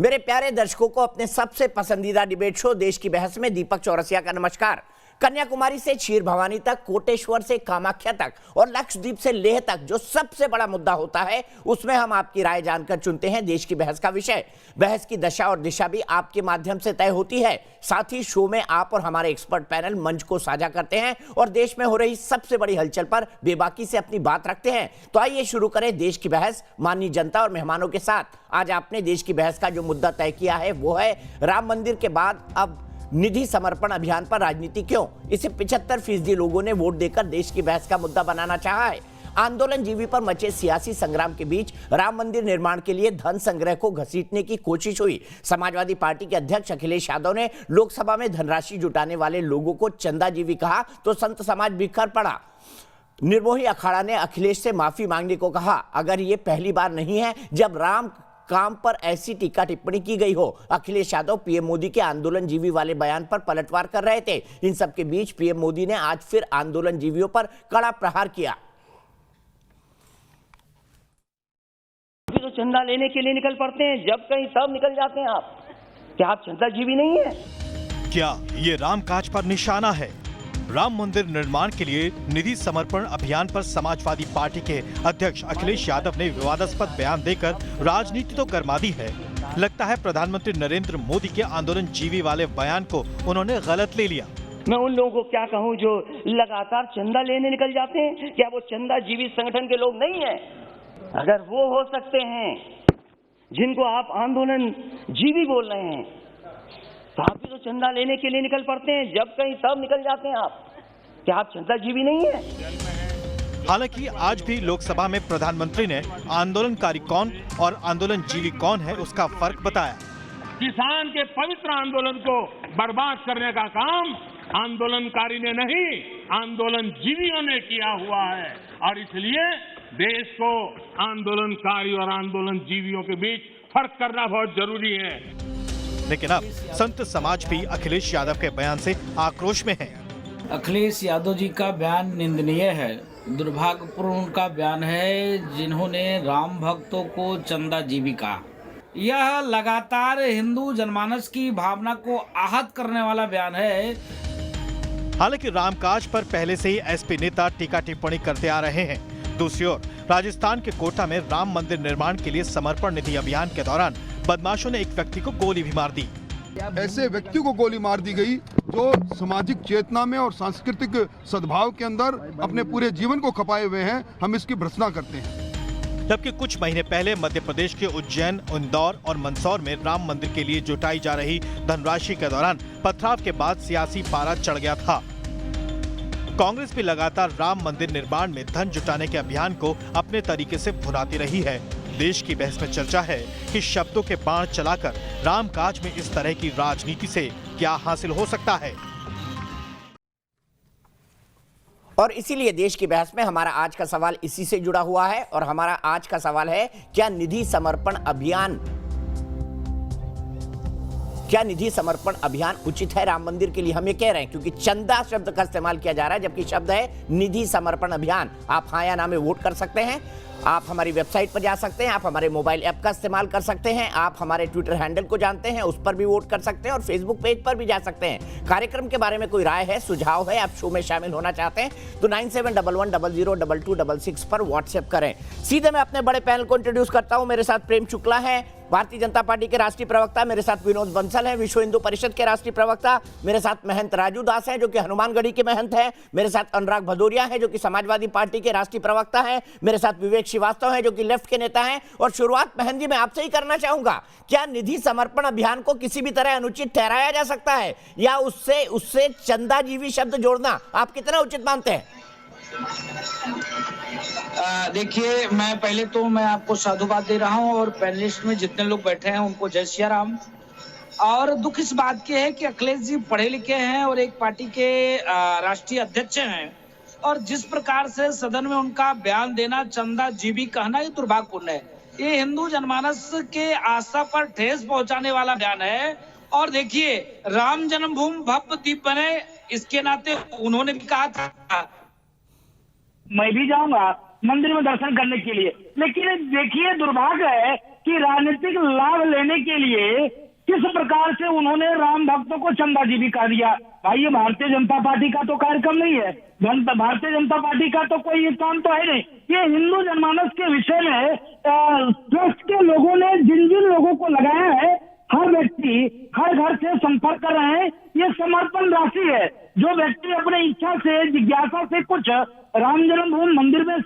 मेरे प्यारे दर्शकों को अपने सबसे पसंदीदा डिबेट शो देश की बहस में दीपक चौरसिया का नमस्कार। कन्याकुमारी से क्षीर भवानी तक, कोटेश्वर से कामाख्या तक और लक्षद्वीप से लेह तक जो सबसे बड़ा मुद्दा होता है उसमें हम आपकी राय जानकर चुनते हैं देश की बहस का विषय। बहस की दशा और दिशा भी आपके माध्यम से तय होती है। साथ ही शो में आप और हमारे एक्सपर्ट पैनल मंच को साझा करते हैं और देश में हो रही सबसे बड़ी हलचल पर बेबाकी से अपनी बात रखते हैं। तो आइए शुरू करें देश की बहस माननीय जनता और मेहमानों के साथ। आज आपने देश की बहस का जो मुद्दा तय किया है वो है राम मंदिर के बाद अब निधि समर्पण अभियान पर राजनीति क्यों। इसे 75% लोगों ने वोट देकर देश की बहस का मुद्दा बनाना चाहा है। आंदोलन जीवी पर मचे सियासी संग्राम के बीच राम मंदिर निर्माण के लिए धन संग्रह को घसीटने की कोशिश हुई। समाजवादी पार्टी के अध्यक्ष अखिलेश यादव ने लोकसभा में धनराशि जुटाने वाले लोगों को चंदाजीवी कहा तो संत समाज बिखर पड़ा। निर्मोही अखाड़ा ने अखिलेश से माफी मांगने को कहा। अगर ये पहली बार नहीं है जब राम काम पर ऐसी टीका टिप्पणी की गई हो। अखिलेश यादव पीएम मोदी के आंदोलन जीवी वाले बयान पर पलटवार कर रहे थे। इन सब के बीच पीएम मोदी ने आज फिर आंदोलन जीवियों पर कड़ा प्रहार किया। अभी तो चंदा लेने के लिए निकल पड़ते हैं, जब कहीं तब निकल जाते हैं आप। क्या आप चंदा जीवी नहीं है? क्या ये रामकाज पर निशाना है? राम मंदिर निर्माण के लिए निधि समर्पण अभियान पर समाजवादी पार्टी के अध्यक्ष अखिलेश यादव ने विवादास्पद बयान देकर राजनीति तो गरमा दी है। लगता है प्रधानमंत्री नरेंद्र मोदी के आंदोलन जीवी वाले बयान को उन्होंने गलत ले लिया। मैं उन लोगों को क्या कहूं जो लगातार चंदा लेने निकल जाते हैं? क्या वो चंदा जीवी संगठन के लोग नहीं है? अगर वो हो सकते हैं जिनको आप आंदोलन जीवी बोल रहे हैं तो आप भी तो चंदा लेने के लिए निकल पड़ते हैं, जब कहीं तब निकल जाते हैं आप। क्या आप चंदा जीवी नहीं है? हालांकि आज भी लोकसभा में प्रधानमंत्री ने आंदोलनकारी कौन और आंदोलन जीवी कौन है उसका फर्क बताया। किसान के पवित्र आंदोलन को बर्बाद करने का काम आंदोलनकारी ने नहीं, आंदोलन जीवियों ने किया हुआ है और इसलिए देश को आंदोलनकारी और आंदोलन जीवियों के बीच फर्क करना बहुत जरूरी है। लेकिन अब संत समाज भी अखिलेश यादव के बयान से आक्रोश में है। अखिलेश यादव जी का बयान निंदनीय है, दुर्भाग्यपूर्ण उनका बयान है जिन्होंने राम भक्तों को चंदा जीवी कहा। यह लगातार हिंदू जनमानस की भावना को आहत करने वाला बयान है। हालांकि रामकाज पर पहले से ही एसपी नेता टीका टिप्पणी करते आ रहे हैं। दूसरी ओर राजस्थान के कोटा में राम मंदिर निर्माण के लिए समर्पण निधि अभियान के दौरान बदमाशों ने एक व्यक्ति को गोली भी मार दी। ऐसे व्यक्ति को गोली मार दी गई जो सामाजिक चेतना में और सांस्कृतिक सद्भाव के अंदर अपने पूरे जीवन को खपाए हुए हैं। हम इसकी भर्त्सना करते हैं। जबकि कुछ महीने पहले मध्य प्रदेश के उज्जैन, इंदौर और मंदसौर में राम मंदिर के लिए जुटाई जा रही धनराशि के दौरान पथराव के बाद सियासी पारा चढ़ गया था। कांग्रेस भी लगातार राम मंदिर निर्माण में धन जुटाने के अभियान को अपने तरीके से भुनाती रही है। देश की बहस में चर्चा है कि शब्दों के बाण चलाकर रामकाज में इस तरह की राजनीति से क्या हासिल हो सकता है। और इसीलिए देश की बहस में हमारा आज का सवाल इसी से जुड़ा हुआ है और हमारा आज का सवाल है क्या निधि समर्पण अभियान उचित है राम मंदिर के लिए। हम ये कह रहे हैं क्योंकि चंदा शब्द का इस्तेमाल किया जा रहा है जबकि शब्द है निधि समर्पण अभियान। आप हाँ या ना में वोट कर सकते हैं। आप हमारी वेबसाइट पर जा सकते हैं, आप हमारे मोबाइल ऐप का इस्तेमाल कर सकते हैं, आप हमारे ट्विटर हैंडल को जानते हैं उस पर भी वोट कर सकते हैं और फेसबुक पेज पर भी जा सकते हैं। कार्यक्रम के बारे में कोई राय है, सुझाव है, आप शो में शामिल होना चाहते हैं तो 9711002266 पर व्हाट्सएप करें। सीधे मैं अपने बड़े पैनल को इंट्रोड्यूस करता हूं। मेरे साथ प्रेम शुक्ला है, भारतीय जनता पार्टी के राष्ट्रीय प्रवक्ता। मेरे साथ विनोद बंसल हैं, विश्व हिंदू परिषद के राष्ट्रीय प्रवक्ता। मेरे साथ महंत राजू दास हैं जो कि हनुमानगढ़ी के महंत हैं। मेरे साथ अनुराग भदौरिया है जो कि समाजवादी पार्टी के राष्ट्रीय प्रवक्ता हैं। मेरे साथ विवेक श्रीवास्तव है जो कि लेफ्ट के नेता हैं। और शुरुआत महंत जी मैं आपसे ही करना चाहूंगा, क्या निधि समर्पण अभियान को किसी भी तरह अनुचित ठहराया जा सकता है या उससे चंदाजीवी शब्द जोड़ना आप कितना उचित मानते हैं? देखिए, मैं आपको साधुवाद दे रहा हूं और पैनलिस्ट में जितने लोग बैठे हैं उनको जय सिया राम। और दुख इस बात की है कि अखिलेश जी पढ़े लिखे हैं और एक पार्टी के राष्ट्रीय अध्यक्ष हैं और जिस प्रकार से सदन में उनका बयान देना, चंदा जीवी कहना, ये दुर्भाग्यपूर्ण है। ये हिंदू जनमानस के आस्था पर ठेस पहुंचाने वाला बयान है। और देखिए, राम जन्मभूमि भव्य दीप बने, इसके नाते उन्होंने भी कहा था मैं भी जाऊंगा मंदिर में दर्शन करने के लिए। लेकिन देखिए दुर्भाग्य है कि राजनीतिक लाभ लेने के लिए किस प्रकार से उन्होंने राम भक्तों को चंदाजीवी कर दिया। भाई ये भारतीय जनता पार्टी का तो कार्यक्रम नहीं है, भारतीय जनता पार्टी का तो कोई ये काम तो है नहीं। ये हिंदू जनमानस के विषय में ट्रस्ट के लोगों ने जिन जिन लोगों को लगाया है, हर व्यक्ति हर घर से संपर्क कर रहे हैं। ये समर्पण राशि है। जो व्यक्ति अपने इच्छा से जिज्ञासा से कुछ राम जन्मभूमि मंदिर में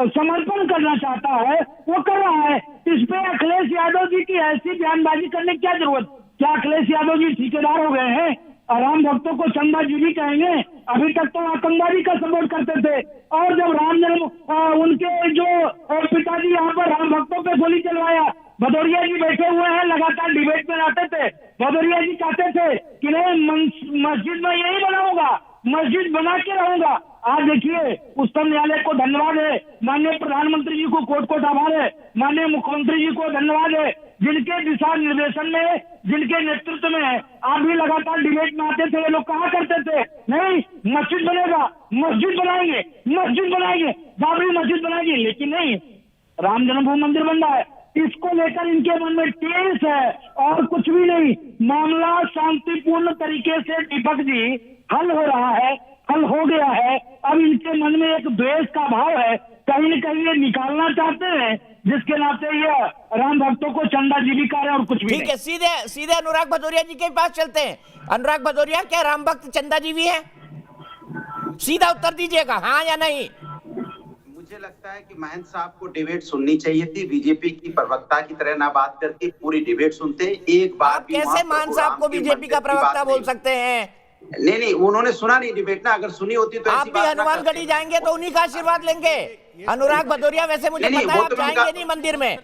समर्पण करना चाहता है वो कर रहा है। इस पे अखिलेश यादव जी की ऐसी बयानबाजी करने की क्या जरूरत? क्या अखिलेश यादव जी ठेकेदार हो गए हैं? राम भक्तों को चंदाजीवी कहेंगे? अभी तक तो आतंकवादी का सपोर्ट करते थे, और जब राम जन्म उनके जो पिताजी यहाँ पर राम भक्तों पे गोली चलवाया, भदौरिया जी बैठे हुए हैं, लगातार डिबेट में आते थे। भदौरिया जी कहते थे कि नहीं मस्जिद में यही बनाऊंगा, मस्जिद बना के रहूंगा। आज देखिए उच्चतम न्यायालय को धन्यवाद है, माननीय प्रधानमंत्री जी को कोट आभार है, माननीय मुख्यमंत्री जी को धन्यवाद है, जिनके दिशा निर्देशन में, जिनके नेतृत्व में आप भी लगातार डिबेट में आते थे। ये लोग कहा करते थे नहीं मस्जिद बनेगा, मस्जिद बनाएंगे, मस्जिद बनाएंगे, बाबरी मस्जिद बनाएंगे, लेकिन नहीं, राम जन्मभूमि मंदिर बन रहा है। इसको लेकर इनके मन में टेंस है और कुछ भी नहीं। मामला शांतिपूर्ण तरीके से दीपक जी हल हो रहा है, हल हो गया है। अब इनके मन में एक द्वेष का भाव है, कहीं न कहीं ये निकालना चाहते हैं, जिसके नाते ये राम भक्तों को चंदाजीवी कर रहे हैं और कुछ भी ठीक है। सीधे अनुराग भदौरिया जी के पास चलते हैं। अनुराग भदौरिया, क्या राम भक्त चंदाजीवी है? सीधा उत्तर दीजिएगा, हाँ या नहीं। मुझे लगता है कि महंत साहब को डिबेट सुननी चाहिए थी। बीजेपी की प्रवक्ता की तरह ना बात करके पूरी डिबेट सुनते। एक बार आप कैसे महंत साहब को बीजेपी का प्रवक्ता बोल सकते हैं? नहीं, उन्होंने सुना नहीं डिबेट ना। अगर सुनी होती तो आप भी हनुमानगढ़ी जाएंगे तो उन्हीं का आशीर्वाद लेंगे। अनुराग भदौरिया, वैसे मुझे पता है आप जाएंगे नहीं मंदिर में,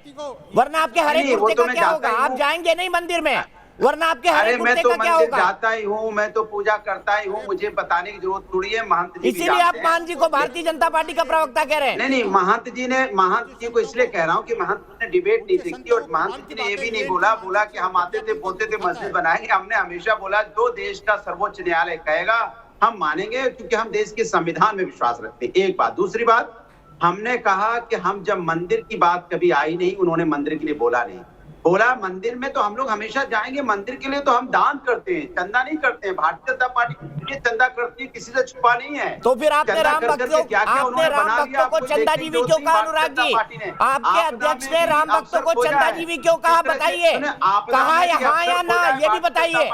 वरना आपके हरे कुर्ते का क्या होगा? आप जाएंगे नहीं मंदिर में, वरना आपके हरे कुर्ते का क्या होगा? जाता ही हूँ, मैं तो पूजा करता ही हूँ, मुझे बताने की जरूरत थोड़ी है। महंत जी इसीलिए आप महंत जी को भारतीय जनता पार्टी का प्रवक्ता कह रहे हैं? नहीं, महंत जी को इसलिए कह रहा हूँ कि महंत जी ने डिबेट नहीं देखी, और महंत जी ने ये भी नहीं बोला कि हम आते थे बोलते थे मस्जिद बनाएंगे। हमने हमेशा बोला जो देश का सर्वोच्च न्यायालय कहेगा हम मानेंगे, क्योंकि हम देश के संविधान में विश्वास रखते हैं। एक बात। दूसरी बात, हमने कहा कि हम जब मंदिर की बात कभी आई नहीं, उन्होंने मंदिर के लिए बोला नहीं, बोला मंदिर में तो हम लोग हमेशा जाएंगे। मंदिर के लिए तो हम दान करते हैं, चंदा नहीं करते हैं। भारतीय जनता पार्टी ये चंदा करती है, किसी से छुपा नहीं है। तो फिर आपने राम भक्तों को चंदाजीवी क्यों कहा? अनुराग जी, आपके अध्यक्ष ने राम भक्तों को चंदाजीवी क्यों कहा? बताइए, कहा हाँ या ना, ये भी बताइए।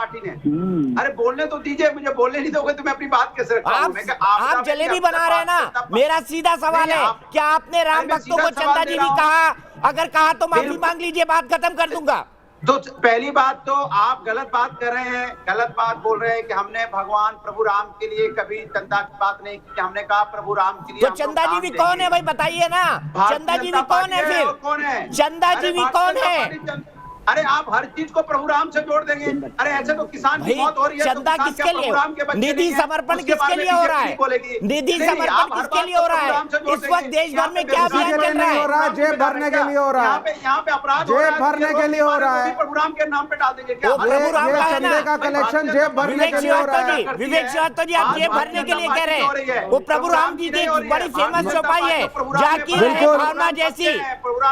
अरे बोलने तो दीजिए, मुझे बोलने नहीं दोगे तो मैं अपनी बात कैसे रखूंगा? आप जलेबी बना रहे हैं ना। मेरा सीधा सवाल है, क्या आपने राम भक्तों को चंदाजीवी कहा? अगर कहा तो माफी मांग लीजिए, बात खत्म कर दूंगा। तो पहली बात तो आप गलत बात कर रहे हैं, गलत बात बोल रहे हैं कि हमने भगवान प्रभु राम के लिए कभी चंदा की बात नहीं की। हमने कहा प्रभु राम के लिए। तो चंदाजीवी कौन है भाई, बताइए ना। चंदाजीवी कौन है? फिर कौन है चंदाजीवी? कौन है? अरे आप हर चीज को प्रभु राम से जोड़ देंगे। अरे ऐसे तो किसान की मौत हो रही है, चंदा किसके लिए? निधि समर्पण किसके लिए हो रहा है? निधि समर्पण किसके लिए हो रहा है? इस वक्त देश भर में क्या अभियान चल रहा है? जेब भरने के लिए हो रहा है, यहाँ पे अपराध जेब भरने के लिए हो रहा है। प्रभु राम के नाम पे डाल देंगे क्या? चंदे का कलेक्शन जेब भरने के लिए हो रहा है। विवेक श्रीवास्तव जी, आप जेब भरने के लिए कह रहे हैं। वो प्रभु राम जी की बड़ी फेमस चौपाई है, जाकी रहे भावना जैसी,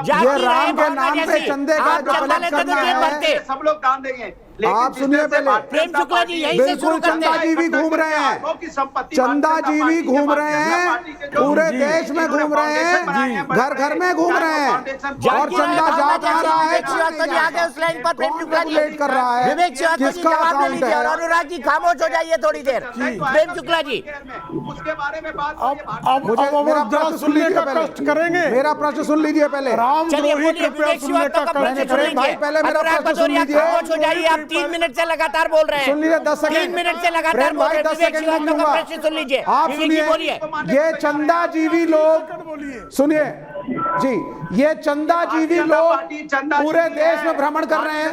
जाकी रहे भावना जैसी। आप चंदा लेते तो जेब भरते। सब लोग दान देंगे। आप सुनिए पहले, प्रेम शुक्ला जी यहीं से शुरू करते हैं। चंदाजीवी घूम रहे हैं, चंदाजीवी घूम रहे हैं, पूरे देश में घूम रहे हैं, घर घर में घूम रहे हैं, और चंदा जा रहा है। प्रेम शुक्ला जी लेट कर रहा है, विवेक श्रीवास्तव जी किसका जवाब दे अकाउंट लीजिए, और है? अनुराग जी खामोश हो जाइए थोड़ी देर। प्रेम शुक्ला जी, उसके बारे में बात मुझे मेरा प्रश्न सुन लीजिए पहले, मेरा प्रश्न सुन लीजिए पहले। चलिए बोलिए, विवेक श्रीवास्तव का प्रश्न सुन लीजिए। पहले मेरा अनुराग प्रश्न सुन भदौरिया लीजिए। खामोश हो जाइए, आप 3 मिनट से लगातार बोल रहे हैं। सुन लीजिए, 10 सेकंड, 3 मिनट से लगातार बोल रहे हैं। विवेक श्रीवास्तव का प्रश्न सुन लीजिए। आप विवेक जी सुनिए, बोलिए। ये चंदाजीवी लोग, सुनिए, जी, ये चंदाजीवी लोग पूरे देश में भ्रमण कर रहे हैं,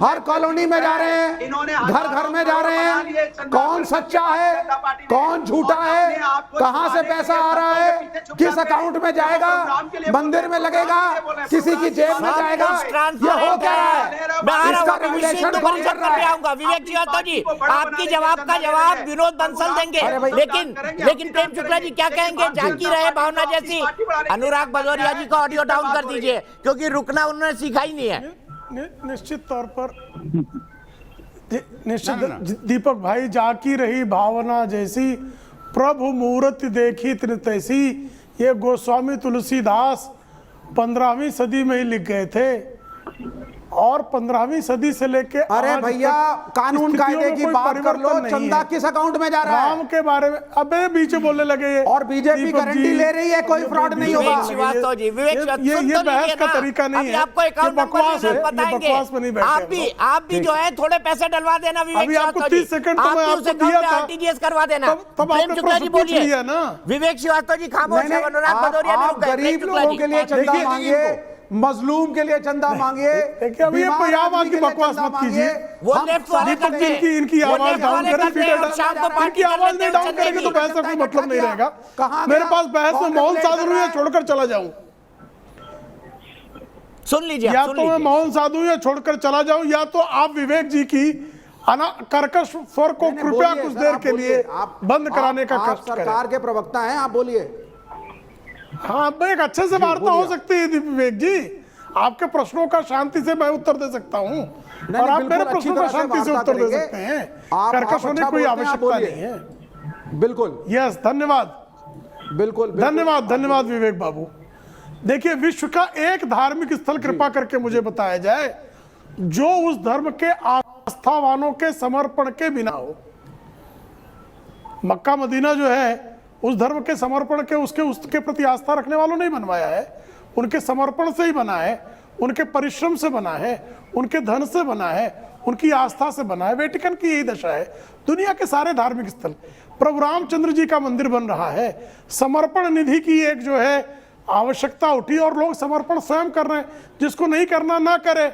हर कॉलोनी में जा रहे हैं, घर घर में जा रहे हैं। कौन सच्चा है, कौन झूठा है, कहां से पैसा आ रहा है, किस अकाउंट में जाएगा, मंदिर में लगेगा, किसी की जेब में जाएगा, ये हो क्या रहा है? इसका रेगुलेशन कौन कर रहा है? विवेक श्रीवास्तव जी, आपकी जवाब का जवाब विनोद बंसल देंगे, लेकिन प्रेम शुक्ला जी क्या कहेंगे? झांकी रहे भावना जैसी। अनुराग भदौरिया जी को ऑडियो डाउन कर दीजिए, क्योंकि रुकना उन्होंने सीखा ही नहीं है। निश्चित तौर पर दीपक भाई, जाकी रही भावना जैसी, प्रभु मूर्ति देखी तिन तैसी, ये गोस्वामी तुलसीदास 15वीं सदी में ही लिख गए थे, और 15वीं सदी से लेके अरे भैया, कानून कायदे की बात कर लो, चंदा किस अकाउंट में जा रहा है? राम के बारे में अबे बीच बोलने लगे, और बीजेपी गारंटी ले रही है कोई फ्रॉड नहीं होगा। श्रीवास्तव जी, ये बहस का तरीका नहीं है, आपको अकाउंट बकवास है, बकवास में नहीं बैठे। आप भी जो है थोड़े पैसे डलवा देना विवेक श्रीवास्तव जी, 30 सेकंड तो मैं आपको दिया था, आरटीजीएस करवा देना। तब आपने प्रश्न पूछ लिया ना। विवेक श्रीवास्तव जी खामोश है, अनुराग भदौरिया आप गरीब लोगों के लिए चंदा मांगिए, मजलूम के लिए चंदा मांगिए। देखिए, अभी ये पंजाब की बकवास मत कीजिए। वो लेफ्ट वाले करते हैं, इनकी आवाज डाउन करें, इनकी आवाज नहीं डाउन करेंगे तो बहस का कोई मतलब नहीं रहेगा। मेरे पास बहस में मौन साधु या छोड़कर चला जाऊं, सुन लीजिए, या तो मैं मौन साधु या छोड़कर चला जाऊं, या तो आप विवेक जी की कर्कश स्वर को कृपया कुछ देर के लिए बंद कराने का कष्ट करें। सरकार के प्रवक्ता हैं, आप बोलिए। हाँ, एक अच्छे से वार्ता हो सकती है विवेक जी, आपके प्रश्नों का शांति से मैं उत्तर दे सकता हूँ, और आप मेरे प्रश्नों का शांति से उत्तर दे सकते हैं। कर्कश होने की कोई आवश्यकता नहीं है। बिल्कुल, यस, धन्यवाद, बिल्कुल धन्यवाद, धन्यवाद विवेक बाबू। देखिए, विश्व का एक धार्मिक स्थल कृपा करके मुझे बताया जाए जो उस धर्म के आस्थावानों के समर्पण के बिना हो। मक्का मदीना जो है उस धर्म के समर्पण के उसके प्रति आस्था रखने वालों ने बनवाया है, उनके समर्पण से ही बना है, उनके परिश्रम से बना है, उनके धन से बना है, उनकी आस्था से बना है। वेटिकन की यही दशा है। दुनिया के सारे धार्मिक स्थल, प्रभु रामचंद्र जी का मंदिर बन रहा है, समर्पण निधि की एक जो है आवश्यकता उठी और लोग समर्पण स्वयं कर रहे हैं। जिसको नहीं करना ना करे,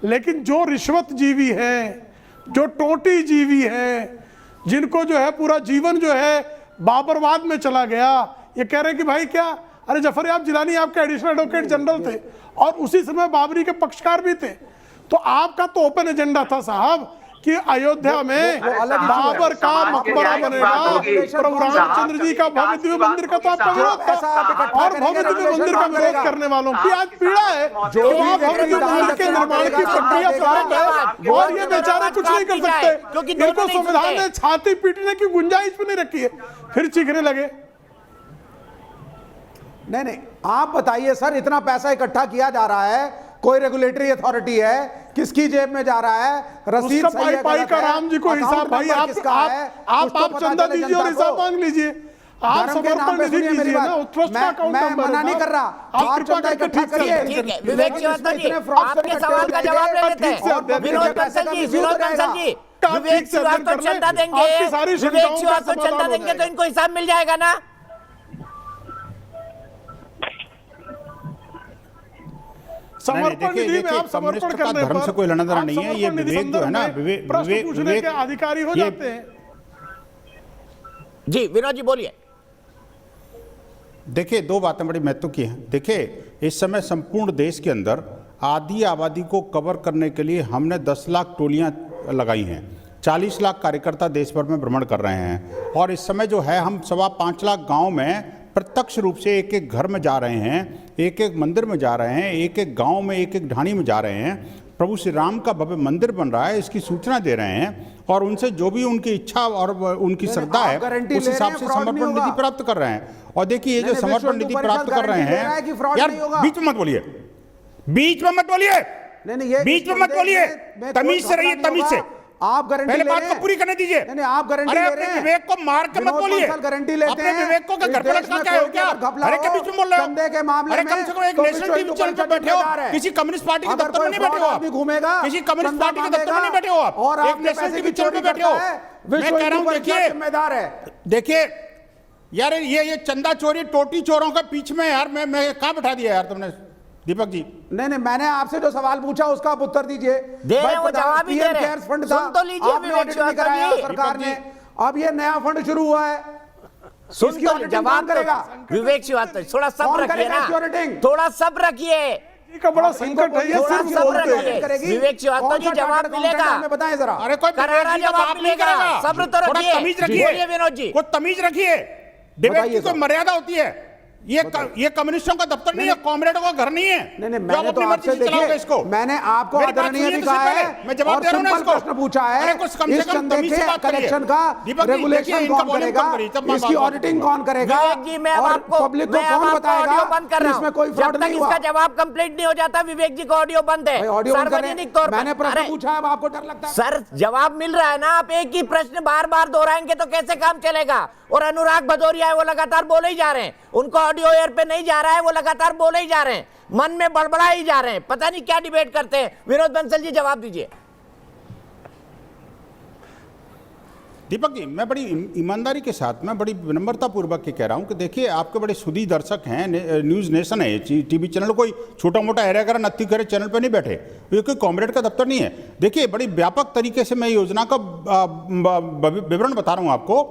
लेकिन जो रिश्वत जीवी हैं, जो टोटी जीवी हैं, जिनको जो है पूरा जीवन जो है बाबरवाद में चला गया, ये कह रहे हैं कि भाई क्या, अरे जफर याब जिलानी आपके एडिशनल एडवोकेट जनरल थे और उसी समय बाबरी के पक्षकार भी थे, तो आपका तो ओपन एजेंडा था साहब कि अयोध्या में बाबर का मकबरा बनेगा, प्रभु रामचंद्र जी का भव्य दिव्य मंदिर का तो आपका विरोध था, और भव्य दिव्य मंदिर का विरोध करने वालों की आज पीड़ा है जो आप भव्य दिव्य मंदिर के निर्माण की प्रक्रिया प्रारंभ है, और ये बेचारे कुछ नहीं कर सकते। इनको संविधान ने छाती पीटने की गुंजाइश भी नहीं रखी है, फिर चीखने लगे। नहीं, आप बताइए सर, इतना पैसा इकट्ठा किया जा रहा है, कोई रेगुलेटरी अथॉरिटी है, किसकी जेब में जा रहा है, रसीद सही है, पाई का राम जी को हिसाब, भाई आप चंदा दीजिए और हिसाब मांग लीजिए, आप समर्पण निधि कीजिए ना, उत्कृष्ट अकाउंट मैं मना नहीं कर रहा, आप कृपा करके ठीक करिए। विवेक श्रीवास्तव जी, आपके सवाल का जवाब ले लेते हैं। विनोद बंसल जी, विवेक श्रीवास्तव चंदा देंगे, विवेक श्रीवास्तव चंदा देंगे तो इनको हिसाब मिल जाएगा ना? समर्पण निधि में आप समर्पण करने पर धर्म से कोई लेना देना नहीं है। ये विवेक जो है ना, विवेक के अधिकारी हो जाते हैं। जी विनोद जी बोलिए। देखिए, दो बातें बड़ी महत्व की हैं। देखिए, इस समय संपूर्ण देश के अंदर आधी आबादी को कवर करने के लिए हमने 10 लाख टोलियां लगाई हैं, 40 लाख कार्यकर्ता देश भर में भ्रमण कर रहे हैं, और इस समय जो है हम 5.25 लाख गाँव में प्रत्यक्ष रूप से एक एक घर में जा रहे हैं, एक एक मंदिर में जा रहे हैं, एक एक गांव में, एक एक ढाणी में जा रहे हैं। प्रभु श्री राम का भव्य मंदिर बन रहा है, इसकी सूचना दे रहे हैं, और उनसे जो भी उनकी इच्छा और उनकी श्रद्धा है उस हिसाब से समर्पण निधि प्राप्त कर रहे हैं। और देखिए, ये जो समर्पण निधि प्राप्त कर रहे हैं, यार बीच में मत बोलिए, बीच में मत बोलिए, बीच में मत बोलिए, तमीज से रहिए, तमीज से। आप गारंटी पहले बात को पूरी करने दीजिए। नहीं, आप गारंटी ले रहे हैं। विवेक को मार के मत बोलिए, गारंटी लेते अपने विवेक को घर पे लटका क्या हो क्या? अरे के बीच में बोल रहे हो? चंदे के मामले अरे कम से कम एक नेशनल टीवी चैनल पे बैठे हो, किसी कम्युनिस्ट पार्टी के दफ्तर में नहीं बैठे हो आप, घूमेगा किसी कम्युनिस्ट पार्टी के दफ्तर में नहीं बैठे हो आप, एक नेशनल टीवी चैनल पे बैठे हो। मैं कह रहा हूं, देखिए जिम्मेदार है। देखिए, यार ये चंदा चोरी टोटी चोरों के पीछे में यार मैं कहाँ बैठा दिया यार तुमने दीपक जी। नहीं, मैंने आपसे जो सवाल पूछा उसका आप उत्तर दीजिए। दे रहे वो जवाब ही दे रहे हैं। फंड था, सुन तो लीजिए आपने ऑडिट नहीं कराया सरकार ने, अब ये नया फंड शुरू हुआ है, सुन तो जवाब करेगा विवेक श्रीवास्तव। थोड़ा सब्र रखिए ना, थोड़ा सब्र रखिए, का बड़ा संकट है, ये थोड़ा सिर्फ सब्र बोलते हैं। रखिए। विवेक श्रीवास्तव जी जवाब मिलेगा, हमें बताएं जरा। अरे कोई करारा जवाब मिलेगा, सब्र तो रखिए। बोलिए विनोद जी। कोई तमीज रखिए, डिबेट की कोई मर्यादा होती है। ये कम्युनिस्टों का दफ्तर नहीं है, कॉमरेडों का घर नहीं है। नहीं, मैंने तो आपसे देखिए, इसको मैंने आपको आदरणीय भी कहा है, मैं जवाब दे रहा हूं ना इसको। प्रश्न पूछा है, इस चंदे के कलेक्शन का रेगुलेशन कौन करेगा, इसकी ऑडिटिंग कौन करेगा, विवेक जी मैं और आपको पब्लिक को कौन बताएगा बंद कर रहा हूं। इसमें कोई फ्रॉड नहीं हुआ। इसका जवाब कंप्लीट नहीं हो जाता विवेक जी का ऑडियो बंद है सार्वजनिक तौर पर। मैंने प्रश्न पूछा है, आपको डर लगता है? सर जवाब मिल रहा है ना, आप एक ही प्रश्न बार बार दोहराएंगे तो कैसे काम चलेगा। और अनुराग भदौरिया है, वो लगातार बोले ही जा रहे हैं, उनको ऑडियो एयर पे नहीं जा रहा है, वो लगातार बोले ही जा रहे हैं, मन में बड़बड़ा ही जा रहे हैं, पता नहीं क्या डिबेट करते हैं। विनोद बंसल जी जवाब दीजिए। दीपक जी, मैं बड़ी ईमानदारी के साथ, मैं बड़ी विनम्रता पूर्वक के कह रहा हूं कि देखिए आपके बड़े सुधी दर्शक हैं, न्यूज़ नेशन है टीवी चैनल, कोई छोटा मोटा एरिया करा नत्थी करे चैनल पे नहीं बैठे, ये कोई कॉमरेड का दफ्तर नहीं है। देखिए बड़ी व्यापक तरीके से मैं योजना का विवरण बता रहा हूं आपको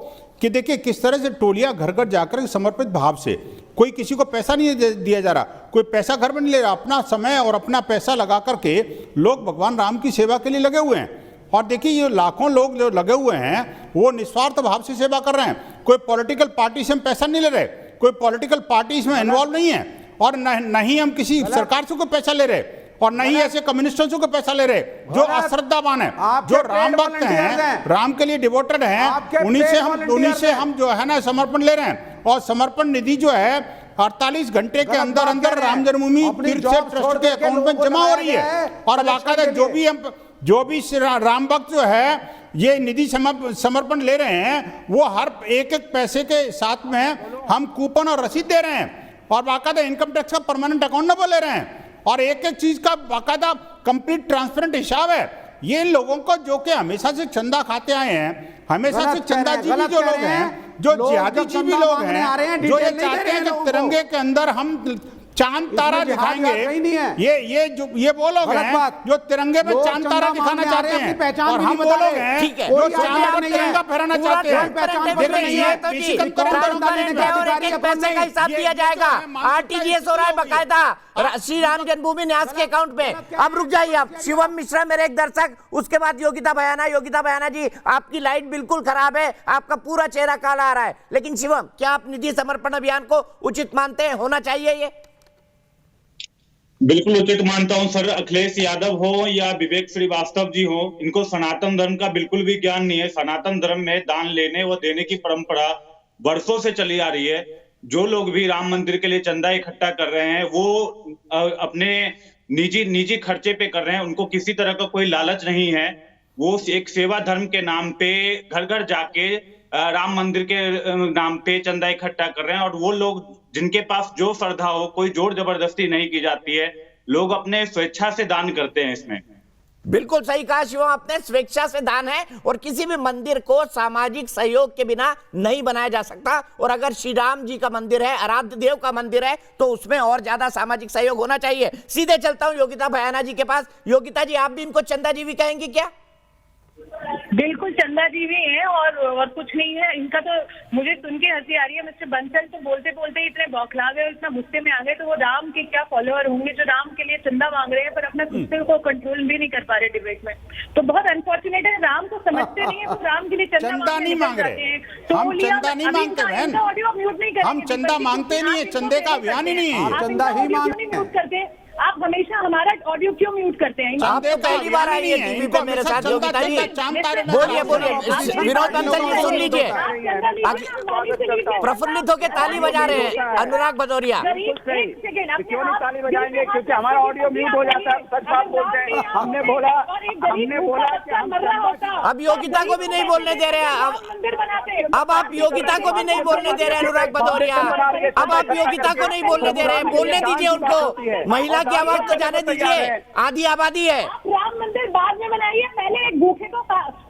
कि देखिए किस तरह से टोलियां घर घर जाकर समर्पित भाव से, कोई किसी को पैसा नहीं दिया जा रहा, कोई पैसा घर में नहीं ले रहा, अपना समय और अपना पैसा लगा करके लोग भगवान राम की सेवा के लिए लगे हुए हैं। और देखिए ये लाखों लोग जो लगे हुए हैं वो निस्वार्थ भाव से सेवा कर रहे हैं, कोई पॉलिटिकल पार्टी से हम पैसा नहीं ले रहे, कोई पॉलिटिकल पार्टी इसमें इन्वॉल्व नहीं है, और नहीं हम किसी सरकार से कोई पैसा ले रहे, और नहीं ऐसे कम्युनिस्टों से कोई पैसा ले रहे जो अश्रद्धावान है, जो राम भक्त हैं, राम के लिए डिवोटेड हैं, उन्हीं से हम जो है ना समर्पण ले रहे हैं। और समर्पण निधि जो है 48 घंटे के अंदर अंदर राम जन्मभूमि तीर्थ ट्रस्ट के अकाउंट में जमा हो रही है। और बाकायदा जो भी राम भक्त जो है ये निधि समर्पण ले रहे हैं, वो हर एक पैसे के साथ में हम कूपन और रसीद दे रहे हैं, और बाकायदा इनकम टैक्स का परमानेंट अकाउंट नंबर ले रहे हैं, और एक एक चीज का बाकायदा कंप्लीट ट्रांसपेरेंट हिसाब है। ये लोगों को जो कि हमेशा से चंदा खाते आए हैं, हमेशा से चंदाजीवी जो लोग हैं, जो जिहादी जीवी लोग हैं, जो ये चाहते हैं कि तिरंगे के अंदर हम चांद तारा दिखाएंगे, ये वो लोग हैं जो तिरंगे में चांद तारा दिखाना चाहते हैं, और हम वो लोग हैं जो चांद पर तिरंगा फहराना चाहते हैं। पैसे का हिसाब दिया जाएगा, आरटीजीएस हो रहा है बकायदा श्री राम जन्मभूमि न्यास के अकाउंट में। अब रुक जाइए आप, शिवम मिश्रा मेरे एक दर्शक, उसके बाद योगिता बयाना जी आपकी लाइट बिल्कुल खराब है, आपका पूरा चेहरा काला आ रहा है, लेकिन शिवम क्या आप निधि समर्पण अभियान को उचित मानते हैं, होना चाहिए ये? बिल्कुल उचित मानता हूं सर। अखिलेश यादव हो या विवेक श्रीवास्तव जी हो, इनको सनातन धर्म का बिल्कुल भी ज्ञान नहीं है। सनातन धर्म में दान लेने व देने की परंपरा वर्षों से चली आ रही है। जो लोग भी राम मंदिर के लिए चंदा इकट्ठा कर रहे हैं वो अपने निजी खर्चे पे कर रहे हैं, उनको किसी तरह का कोई लालच नहीं है। वो एक सेवा धर्म के नाम पे घर घर जाके राम मंदिर के नाम पे चंदा इकट्ठा कर रहे हैं, और वो लोग जिनके पास जो श्रद्धा हो, कोई जोर जबरदस्ती नहीं की जाती है, लोग अपने स्वेच्छा से दान करते हैं। इसमें बिल्कुल सही कहा शिवम आपने, स्वेच्छा से दान है, और किसी भी मंदिर को सामाजिक सहयोग के बिना नहीं बनाया जा सकता। और अगर श्री राम जी का मंदिर है, आराध्य देव का मंदिर है, तो उसमें और ज्यादा सामाजिक सहयोग होना चाहिए। सीधे चलता हूं योगिता बयाना जी के पास। योगिता जी आप भी इनको चंदाजीवी कहेंगी क्या? बिल्कुल चंदाजीवी हैं और कुछ नहीं है इनका। तो मुझे सुन के हंसी आ रही है, मिस्टर बंसल तो बोलते बोलते इतने बौखला गए और इतना गुस्से में आ गए, तो वो राम के क्या फॉलोअर होंगे जो राम के लिए चंदा मांग रहे हैं पर अपना गुस्से को कंट्रोल भी नहीं कर पा रहे डिबेट में। तो बहुत अनफॉर्चुनेट है, राम को समझते नहीं है, वो राम के लिए चंदा नहीं मांग रहे। हम चंदा नहीं मांगते बहन, हम चंदा मांगते नहीं है, चंदे का अभियान ही नहीं है, चंदा ही मांगते। आप हमेशा हमारा ऑडियो क्यों म्यूट करते हैं? आप तो पहली बार आई है टीवी पे मेरे साथ योगिता जी। बोलिए विनोद बंसल जी सुन लीजिए, प्रफुल्लित होकर ताली बजा रहे हैं अनुराग भदौरिया। क्यों नहीं ताली बजाएंगे? क्योंकि हमारा ऑडियो म्यूट हो जाता है, सच बात बोलते हैं। हमने बोला अब योगिता को भी नहीं बोलने दे रहे हैं, अब आप योगिता को भी नहीं बोलने दे रहे हैं अनुराग भदौरिया, अब आप योगिता को नहीं बोलने दे रहे हैं, बोलने दीजिए उनको, महिला की आवाज तो जाने दीजिए, आधी आबादी है। राम मंदिर बाद में बनाइए, पहले एक भूखे को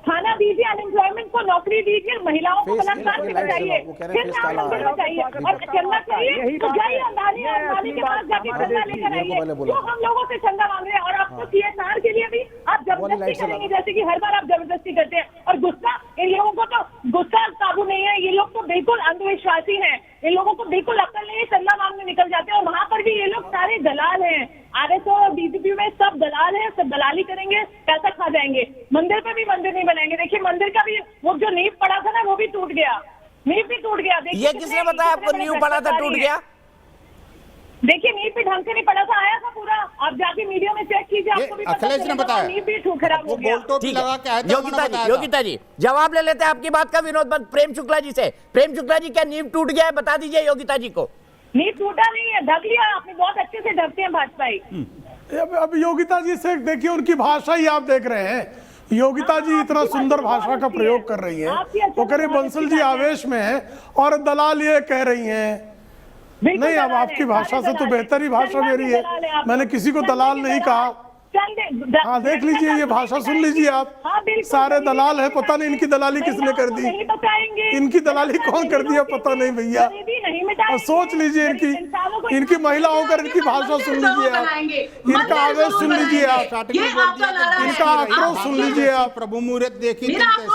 खाना दीजिए, अनएम्प्लॉयमेंट को को नौकरी दीजिए, महिलाओं को बलात्कार से बचाइए, फिर राम मंदिर बचाइए, और चंदा चाहिए तो जाइए अंबानी और अंबानी के पास जाके चंदा लेकर आइए। जो हम लोगों से चंदा मांग रहे हैं, और आपको CSR के लिए भी आप जबरदस्ती करेंगे, जैसे कि हर बार आप जबरदस्ती करते हैं। और गुस्सा, इन लोगों को तो गुस्सा काबू नहीं है, ये लोग तो बिल्कुल अंधविश्वासी हैं, इन लोगों को बिल्कुल अक्ल नहीं है, चंदा मांगने निकल जाते हैं। और वहां पर भी ये लोग सारे दलाल हैं, RSO और BJP में सब दलाल हैं, सब दलाली करेंगे, पैसा खा जाएंगे। मंदिर पे भी मंदिर नहीं बनाएंगे। देखिए मंदिर का भी वो जो नींव पड़ा था ना, वो भी टूट गया, नींव भी टूट गया। ये किसने बताया आपको नींव पड़ा था टूट गया? देखिए नींव भी ढंग से नहीं पड़ा था, आया था पूरा, आप जाके मीडिया में चेक कीजिए, आपको भी अखिलेश ने बताया, नींव भी खराब हो गया। योगिता जी जवाब ले लेते हैं आपकी बात का विनोद प्रेम शुक्ला जी से। प्रेम शुक्ला जी, क्या नींव टूट गया है? बता दीजिए योगिता जी को। नींव टूटा नहीं है, ढक लिया आपने, बहुत अच्छे से ढकते हैं भाजपाई। अब योगिता जी से देखिए, उनकी भाषा ही आप देख रहे हैं, योगिता जी इतना सुंदर भाषा का प्रयोग कर रही हैं, वो कह रही बंसल जी आवेश में है और दलाल ये कह रही हैं। नहीं, अब आपकी भाषा से तो बेहतर ही भाषा मेरी है, मैंने किसी को दलाल नहीं कहा। हाँ देख लीजिए, ये भाषा सुन लीजिए आप, सारे दलाल है, पता नहीं इनकी दलाली किसने कर दी, इनकी दलाली कौन कर दिया पता नहीं भैया। और सोच लीजिए इनकी महिलाओं का, इनकी भाषा सुन लीजिए आप, इनका आवेश सुन लीजिए आप, इनका आक्रोश सुन लीजिए आप। प्रभु मुहूर्त देखिए, इनके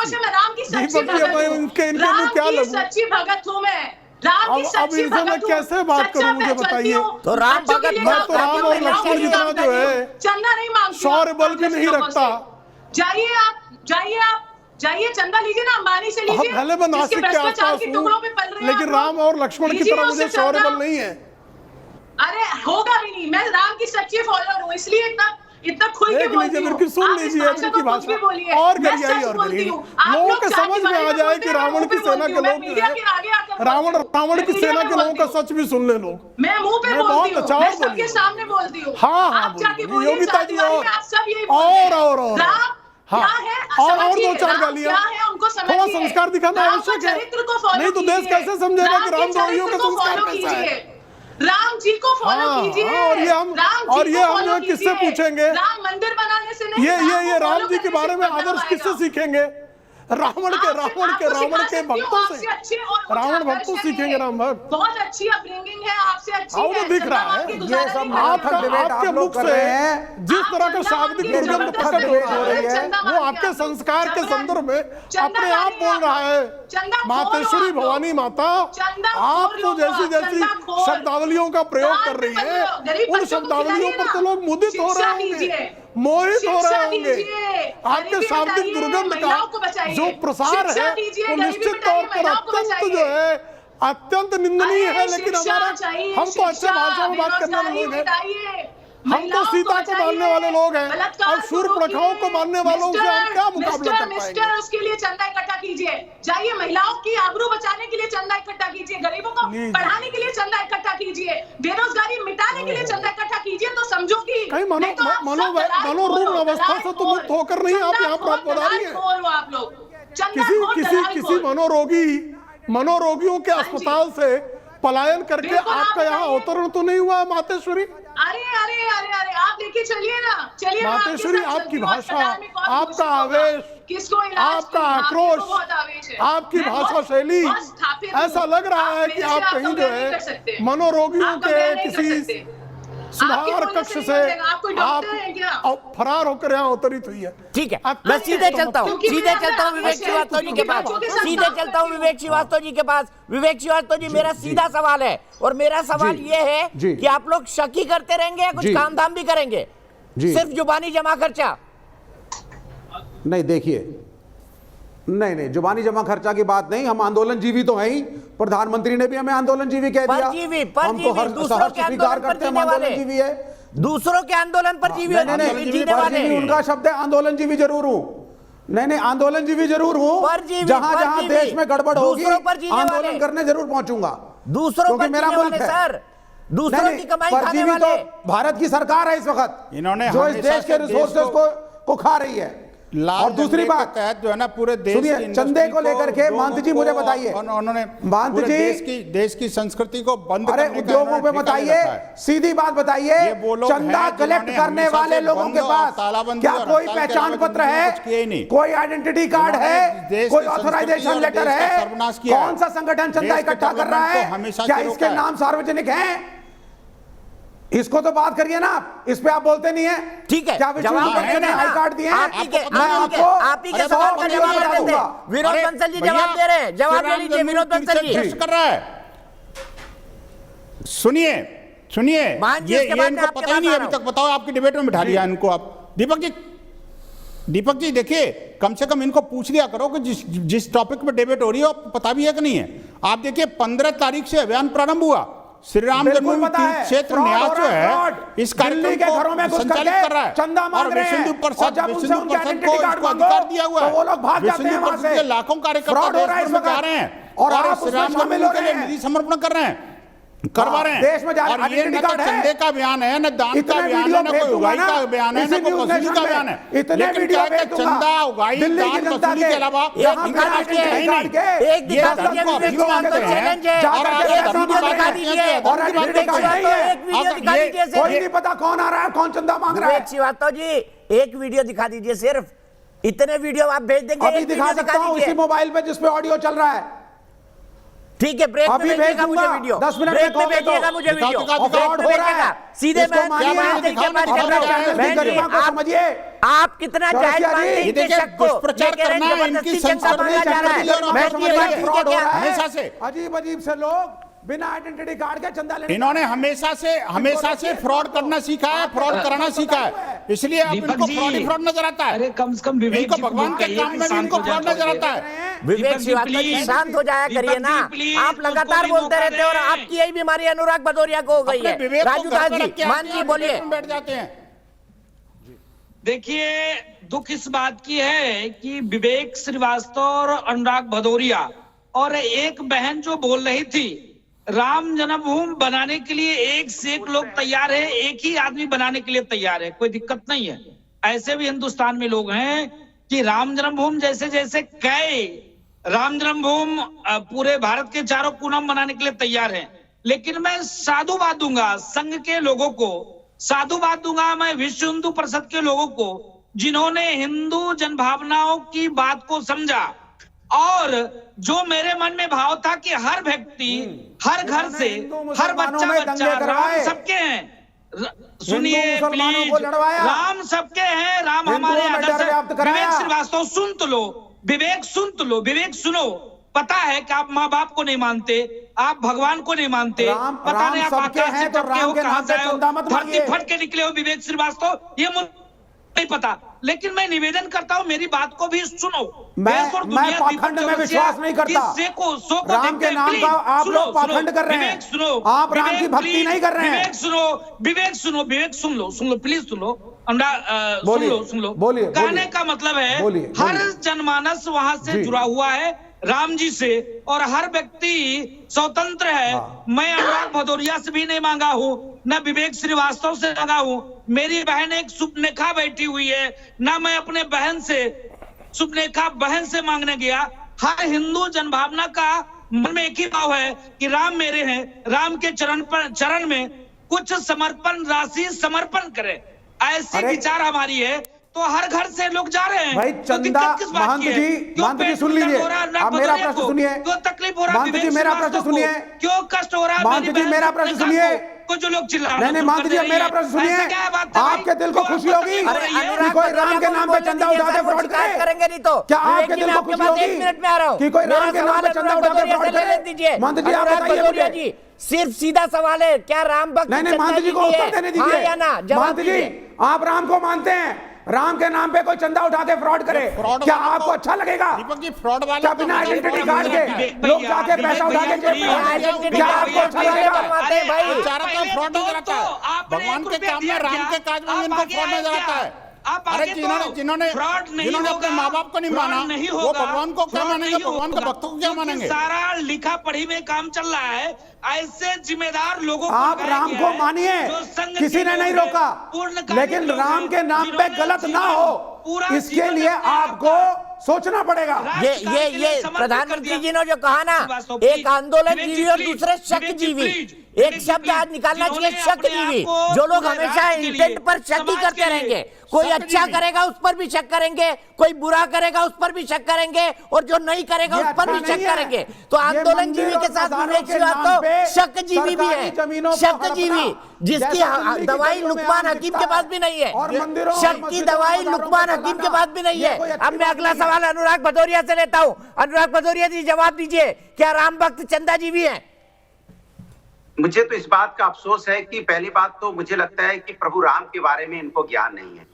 मुँह क्या लगू? अब इनसे मैं कैसे बात करूं, मुझे बताइए। तो राम भगत, मैं तो राम और लक्ष्मण जितना जो है चंदा नहीं मांगती, शौर्य बल भी नहीं रखता। जाइए चंदा लीजिए ना, अंबानी से लीजिए। भले मैं नासिक के आसपास हूँ, लेकिन राम और लक्ष्मण की तरह मुझे शौर्य बल नहीं है। अरे होगा भी नहीं, मैं राम की सच्ची फॉलोअर हूँ, इसलिए इतना खुल के बोलती हूँ। सुन लीजिए इनकी भाषा, और गरियाई और गरियाई, लोगों के समझ में आ जाए कि रावण की सेना के लोग जो है, रावण की सेना के लोगों का सच भी सुन ले लोग। मैं मुंह पे बोलती हूँ, मैं सबके सामने बोलती हूँ। हाँ, योगिता जी और दो चार गालियां, थोड़ा संस्कार दिखाना आवश्यक है, नहीं तो देश कैसे समझेगा कि रामद्रोहियों का संस्कार कैसा है। राम जी को फॉलो कीजिए। और ये हम जो किससे पूछेंगे? राम मंदिर बनाने से नहीं, ये राम जी के बारे में आदर्श किससे सीखेंगे? रावण के भक्तों से, रावण भक्तों सीखेंगे। राम भक्त बहुत अच्छी अपब्रिंगिंग है, आपसे अच्छी है, दिख रहा है। ये सब आपके मुख से जिस तरह का शाब्दिक दुर्गंध प्रकट हो रही है, वो आपके संस्कार के संदर्भ में अपने आप बोल रहा है। मातेश्वरी भवानी माता आप तो जैसी शब्दावलियों का प्रयोग कर रही है, उन शब्दावलियों पर तो लोग मुदित हो रहे होंगे, मोहित हो रहे होंगे। आपके शाब्दिक दुर्गंध का जो प्रसार है वो निश्चित तौर पर अत्यंत जो है अत्यंत निंदनीय है। लेकिन हम तो अच्छे भाषा में बात करने वाले लोग हैं, हम तो सीता को मानने वाले लोग हैं, और शूर्पणखाओं को मानने वालों से हम क्या मुकाबला कर पाएंगे? उसके लिए चंदा इकट्ठा कीजिए, जाइए महिलाओं की आबरू बचाने के लिए चंदा इकट्ठा कीजिए, गरीबों को पढ़ाने के लिए चंदा इकट्ठा कीजिए, बेरोजगारी मिटाने के लिए चंदा इकट्ठा कीजिए। तो समझो कि मनोरूप अवस्था से तो मुक्त होकर नहीं आप यहाँ पर बता रही है। किसी मनोरोगियों के अस्पताल से पलायन करके आपका यहाँ अवतरण तो नहीं हुआ मातेश्वरी? अरे आप लेके चलिए ना, चलिए मातेश्वरी, आपकी भाषा, आपका आवेश, आपका आक्रोश, आपकी भाषा शैली, ऐसा लग रहा है कि आप कहीं जो है मनोरोगियों के किसी सुधार कक्ष से आप फरार होकर यहाँ अवतरित हुई है। ठीक है, मैं सीधे चलता हूँ विवेक श्रीवास्तव जी के पास, विवेक श्रीवास्तव जी, मेरा सीधा सवाल है, और मेरा सवाल ये है कि आप लोग शकी करते रहेंगे या कुछ काम धाम भी करेंगे? सिर्फ जुबानी जमा खर्चा नहीं? देखिए, नहीं, जुबानी जमा खर्चा की बात नहीं, हम आंदोलनजीवी तो हैं ही, प्रधानमंत्री ने भी हमें आंदोलनजीवी कह दिया। हम तो हर स्वीकार करते हैं आंदोलनजीवी है, दूसरों के आंदोलन पर जीवी उनका शब्द है, आंदोलनजीवी जरूर हूँ। नहीं, आंदोलनजीवी जरूर हूँ, जहां देश में गड़बड़ होगी आंदोलन करने जरूर पहुंचूंगा, दूसरों पर मेरा मुल्क है सर, दूसरों की कमाई खाने वाले। तो भारत की सरकार है इस वक्त, इन्होंने जो इस देश के रिसोर्सेज को खा रही है। और दूसरी बात तहत जो है ना पूरे देश सुनिए, की चंदे को लेकर के महंत जी मुझे बताइए, उन्होंने महंत पूरे देश की संस्कृति को बंद अरे करने का उद्योगों पे बताइए, सीधी बात बताइए, चंदा कलेक्ट करने वाले लोगों के पास क्या कोई पहचान पत्र है, कोई आइडेंटिटी कार्ड है, कोई ऑथराइजेशन लेटर है? कौन सा संगठन चंदा इकट्ठा कर रहा है? क्या इसके नाम सार्वजनिक हैं? इसको तो बात करिए ना आप, इस पे आप बोलते नहीं है। ठीक है, क्या जवाब ने हाई कार्ड दिए हैं? आप ही के सवाल का जवाब देते हैं। विनोद बंसल जी जवाब दे रहे हैं, जवाब दे लीजिए विनोद बंसल जी। कर रहा है, सुनिए ये इनको पता ही नहीं अभी तक। बताओ, आपकी डिबेट में बिठा लिया इनको आप। दीपक जी देखिए, कम से कम इनको पूछ लिया करो कि जिस टॉपिक पे डिबेट हो रही है आपको पता भी है कि नहीं है। आप देखिए 15 तारीख से अभियान प्रारंभ हुआ, श्री राम जन्मभूमि तीर्थ क्षेत्र न्यास जो है इस कार्यक्रम को संचालित कर रहा है, और विश्व हिंदू परिषद को इसको अधिकार दिया हुआ है। विश्व हिंदू परिषद के लाखों कार्यकर्ता देश में जा रहे हैं और श्री राम जन्मभूमि के लिए निधि समर्पण कर रहे हैं, करवा रहे हैं देश में जा रहे हैं। और ये न तो चंदे का बयान है, न दान का बयान है, न कोई उगाई का बयान है, न कोई वसूली का बयान है। लेकिन क्या है, चंदा उगाई दान वसूली के अलावा कोई नहीं पता कौन आ रहा है, कौन चंदा मांग रहा है। श्रीवास्तव जी एक वीडियो दिखा दीजिए, सिर्फ इतने वीडियो आप भेज देंगे? अभी दिखा सकता हूँ इसी मोबाइल पे जिसपे ऑडियो चल रहा है। ठीक है, ब्रेक में भेजिएगा मुझे वीडियो, 10 मिनट ब्रेक में भेजिएगा मुझे वीडियो, फ्रॉड हो रहा है सीधे मैं समझिए। आप कितना जायज मानते हैं इनके शक को? जबरदस्ती चंदा मांगा जा रहा है, मैं ये बात ठीक है क्या? हमेशा से अजीब अजीब से लोग बिना आइडेंटिटी कार्ड के चंदा लेने, इन्होंने हमेशा से फ्रॉड करना सीखा है, फ्रॉड कराना सीखा है, इसलिए अब इनको फ्रॉड नजर आता है। अरे कम से कम विवेक इनको भगवान के काम में भी इनको फ्रॉड नजर आता है। विवेक श्रीवास्तव जी शांत हो जाया करिए ना, आप लगातार बोलते रहते हैं और आपकी यही बीमारी अनुराग भदौरिया को हो गई है। राजू दास जी, मान जी बोलिए। बैठ जाते हैं। देखिए, दुख इस बात की है कि विवेक श्रीवास्तव और अनुराग भदौरिया और एक बहन जो बोल रही थी राम जन्मभूमि बनाने के लिए एक से एक लोग तैयार है, एक ही आदमी बनाने के लिए तैयार है, कोई दिक्कत नहीं है। ऐसे भी हिंदुस्तान में लोग हैं कि राम जन्मभूमि जैसे कई राम जन्मभूमि पूरे भारत के चारों कोना बनाने के लिए तैयार हैं। लेकिन मैं साधुवाद दूंगा संघ के लोगों को, साधुवाद दूंगा मैं विश्व हिंदू परिषद के लोगों को, जिन्होंने हिंदू जनभावनाओं की बात को समझा और जो मेरे मन में भाव था कि हर व्यक्ति, हर घर से, हर बच्चा राम सबके हैं। सुनिए प्लीज, राम सबके हैं, राम हमारे आदर्श है। विवेक श्रीवास्तव सुन तो लो, विवेक सुन तो लो, विवेक सुनो। पता है कि आप माँ बाप को नहीं मानते, आप भगवान को नहीं मानते, पता नहीं आप आकाश से टपके हो, कहां से आए हो, धरती फट के निकले हो विवेक श्रीवास्तव, ये मुझे नहीं पता। लेकिन मैं निवेदन करता हूं मेरी बात को भी सुनो। मैं पाखंड में विश्वास नहीं करता। राम के नाम का आप लोग पाखंड कर रहे हैं, आप राम की भक्ति नहीं कर रहे हैं। विवेक सुन लो प्लीज सुन लो, सुन लो। कहने का मतलब है हर जनमानस वहां से जुड़ा हुआ है राम जी से और हर व्यक्ति स्वतंत्र है। मैं अनुराग भदौरिया से भी नहीं मांगा हूं, न विवेक श्रीवास्तव से मांगा हूं। मेरी बहन एक सुपनेखा बैठी हुई है, ना मैं अपने बहन से सुपनेखा बहन से मांगने गया। हर हिंदू जनभावना का मन में एक ही भाव है कि राम मेरे हैं, राम के चरण में कुछ समर्पण राशि समर्पण करें, ऐसी विचार हमारी है। तो हर घर से लोग जा रहे हैं भाई। चंदा महंत जी सुन लीजिए, अब मेरा प्रश्न सुनिए। क्यों तकलीफ हो रहा है महंत जी मेरा प्रश्न सुनिए, क्यों कष्ट हो रहा है महंत जी मेरा प्रश्न सुनिए, को जो लोग चिल्ला रहे हैं। नहीं महंत जी मेरा प्रश्न सुनिए, आपके दिल को खुशी होगी कि कोई राम के नाम पे चंदा उठा के फ्रॉड करेंगे? नहीं तो क्या आपके दिल को खुशी होगी कि कोई राम के नाम पे चंदा उठा के फ्रॉड करे? महंत जी आप बताइए मुझे, सिर्फ सीधा सवाल है, क्या राम भक्त? नहीं महंत जी को उत्तर देने दीजिए। महंत जी आप राम को मानते हैं, राम के नाम पे कोई चंदा उठा के फ्रॉड करे, क्या आपको अच्छा लगेगा? दीपक जी फ्रॉड वाले क्या बिना आइडेंटिटी कार्ड के लोग जाके पैसा उठा के जेब में, क्या आपको अच्छा लगेगा? भाई चारों तरफ फ्रॉड नजर आता है, भगवान के काम में, राम के काज में इनको फ्रॉड नजर आता है। अरे जिन्होंने अपने माँ बाप को नहीं माना वो भगवान को क्या मानेंगे, भगवान के भक्तों को क्या मानेंगे? सारा लिखा पढ़ी में काम चल रहा है। ऐसे जिम्मेदार लोगों को आप राम को मानिए, किसी ने नहीं रोका, लेकिन राम के नाम पे गलत ना हो इसके लिए आपको सोचना पड़ेगा। ये प्रधानमंत्री जी ने जो कहा ना, एक आंदोलन जीवी और दूसरे शक जीवी, एक शब्द आज निकालना चाहिए, शक जीवी। जो लोग हमेशा इंटेंट पर शक ही करते रहेंगे, कोई अच्छा करेगा उस पर भी शक करेंगे, कोई बुरा करेगा उस पर भी शक करेंगे, और जो नहीं करेगा उस पर भी शक करेंगे। तो आंदोलन जीवी के साथ विवेक की बात तो शक जीवी भी है, शक जीवी, जिसकी दवाई लुकमान हकीम के पास भी नहीं है, शक की दवाई लुकमान हकीम के पास भी नहीं है। अब मैं अगला सवाल अनुराग भदौरिया से लेता हूं। अनुराग भदौरिया जी जवाब दीजिए, क्या राम भक्त चंदा जीवी है? मुझे तो इस बात का अफसोस है कि पहली बात तो मुझे लगता है कि प्रभु राम के बारे में इनको ज्ञान नहीं है।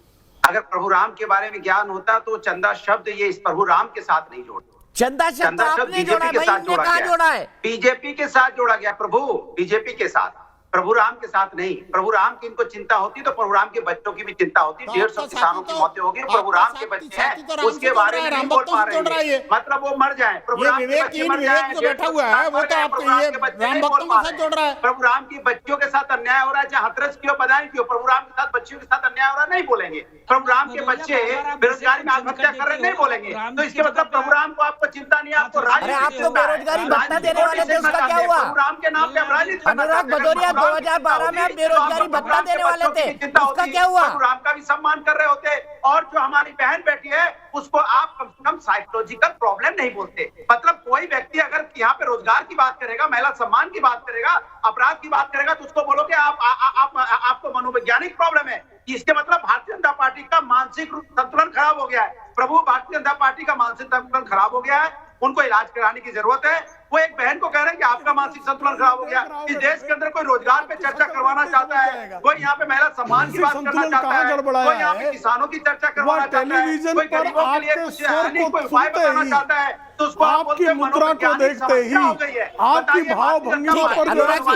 अगर प्रभु राम के बारे में ज्ञान होता तो चंदा शब्द ये इस प्रभु राम के साथ नहीं जोड़ता। चंदा शब्द बीजेपी के साथ जोड़ा गया, बीजेपी के साथ जोड़ा गया। प्रभु बीजेपी के साथ, प्रभु राम के साथ नहीं। प्रभु राम की इनको चिंता होती तो प्रभु राम के बच्चों की भी चिंता होती। 150 किसानों की मौतें होगी, प्रभु राम के बच्चे हैं उसके बारे में नहीं बोल पा रहे हैं, मतलब वो मर जाए। प्रभु राम के बच्चे मर जाए, बैठा हुआ है वो तो आपके ये राम भक्तों के साथ जोड़ रहा है। प्रभु राम की बच्चियों के साथ अन्याय हो रहा है, चाहे हथरस क्यों बधाई क्यों, प्रभु राम के साथ बच्चियों के साथ अन्याय हो रहा है नहीं बोलेंगे। प्रभु राम के बच्चे बेरोजगारी में आत्महत्या कर रहे नहीं बोलेंगे। तो इसके मतलब प्रभु राम को आपको चिंता नहीं, आपको आपको बेरोजगारी भत्ता देने वाले थे, उसका क्या हुआ? प्रभु राम के नाम पे हम राजनीति। अनुराग भदौरिया 2012 में बेरोजगारी भत्ता देने वाले थे, उसका क्या हुआ? प्रभु राम का भी सम्मान कर रहे होते। और जो हमारी बहन बैठी है उसको आप कम से कम साइकोलॉजिकल प्रॉब्लम नहीं बोलते। मतलब कोई व्यक्ति अगर यहाँ पे रोजगार की बात करेगा, महिला सम्मान की बात करेगा, अपराध की बात करेगा, तो उसको बोलो कि आपको मनोवैज्ञानिक प्रॉब्लम है। इसके मतलब भारतीय जनता पार्टी का मानसिक संतुलन खराब हो गया है। प्रभु भारतीय जनता पार्टी का मानसिक संतुलन खराब हो गया है, उनको इलाज कराने की जरूरत है। वो एक बहन को कह रहे हैं कि आपका मानसिक संतुलन खराब हो गया। इस देश के अंदर कोई रोजगार पे चर्चा करवाना चाहता है, कोई यहाँ पे महिला सम्मान की बात करना चाहता है, कोई यहाँ पे किसानों की चर्चा करवाना चाहता है, कोई गरीबों के लिए कुछ उपाय बताना चाहता है, तो उसको आपकी मुद्रा को देखते ही आपकी भाव भंगिमा पर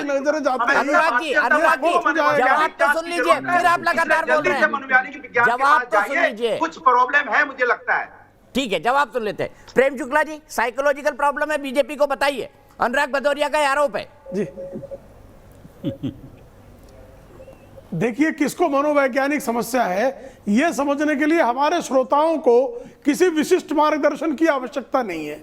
नजर जाते हैं। अनुराग जी जवाब तो सुन लीजिए, फिर आप लगातार बोल रहे हैं, जवाब तो सुन लीजिए। कुछ प्रॉब्लम है मुझे लगता है। ठीक है, जवाब सुन लेते हैं। प्रेम शुक्ला जी, साइकोलॉजिकल प्रॉब्लम है बीजेपी को बताइए। अनुराग भदौरिया का आरोप है जी। देखिए किसको मनोवैज्ञानिक समस्या है, यह समझने के लिए हमारे श्रोताओं को किसी विशिष्ट मार्गदर्शन की आवश्यकता नहीं है।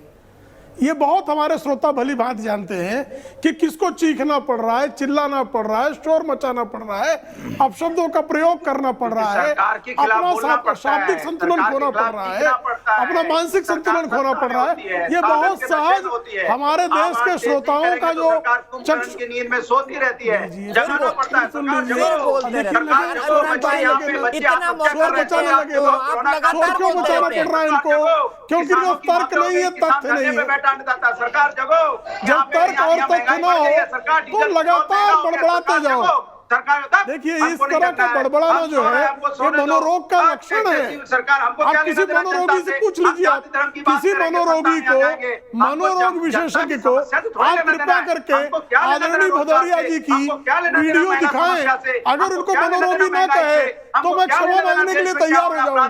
ये बहुत हमारे श्रोता भली भांति जानते हैं कि किसको चीखना पड़ रहा है, चिल्लाना पड़ रहा है, शोर मचाना पड़ रहा है, अपशब्दों का प्रयोग करना पड़ रहा है, अपना शाब्दिक संतुलन खोना पड़ रहा है, अपना मानसिक संतुलन खोना पड़ रहा है। ये बहुत सहज हमारे देश के श्रोताओं का जो चक्ष की नींद में सोती रहती है, जगाना पड़ता है। शोर क्यों मचाना पड़ रहा है इनको? क्योंकि वो तर्क नहीं है, तथ्य नहीं है। सरकार जगो, जब तर्क और तथ्य ना हो तो लगातार बड़बड़ाते जाओ। देखिए इस तरह का बड़बड़ाना जो है ये मनोरोग का लक्षण है। सरकार आप किसी मनोरोगी से पूछ लीजिए, आप किसी मनोरोगी को, मनोरोग विशेषज्ञ को आप कृपया करके आदरणीय भदौरिया जी की वीडियो दिखाएं। अगर उनको मनोरोगी ना कहे तो मैं क्षमा मांगने के लिए तैयार हो जाऊंगा,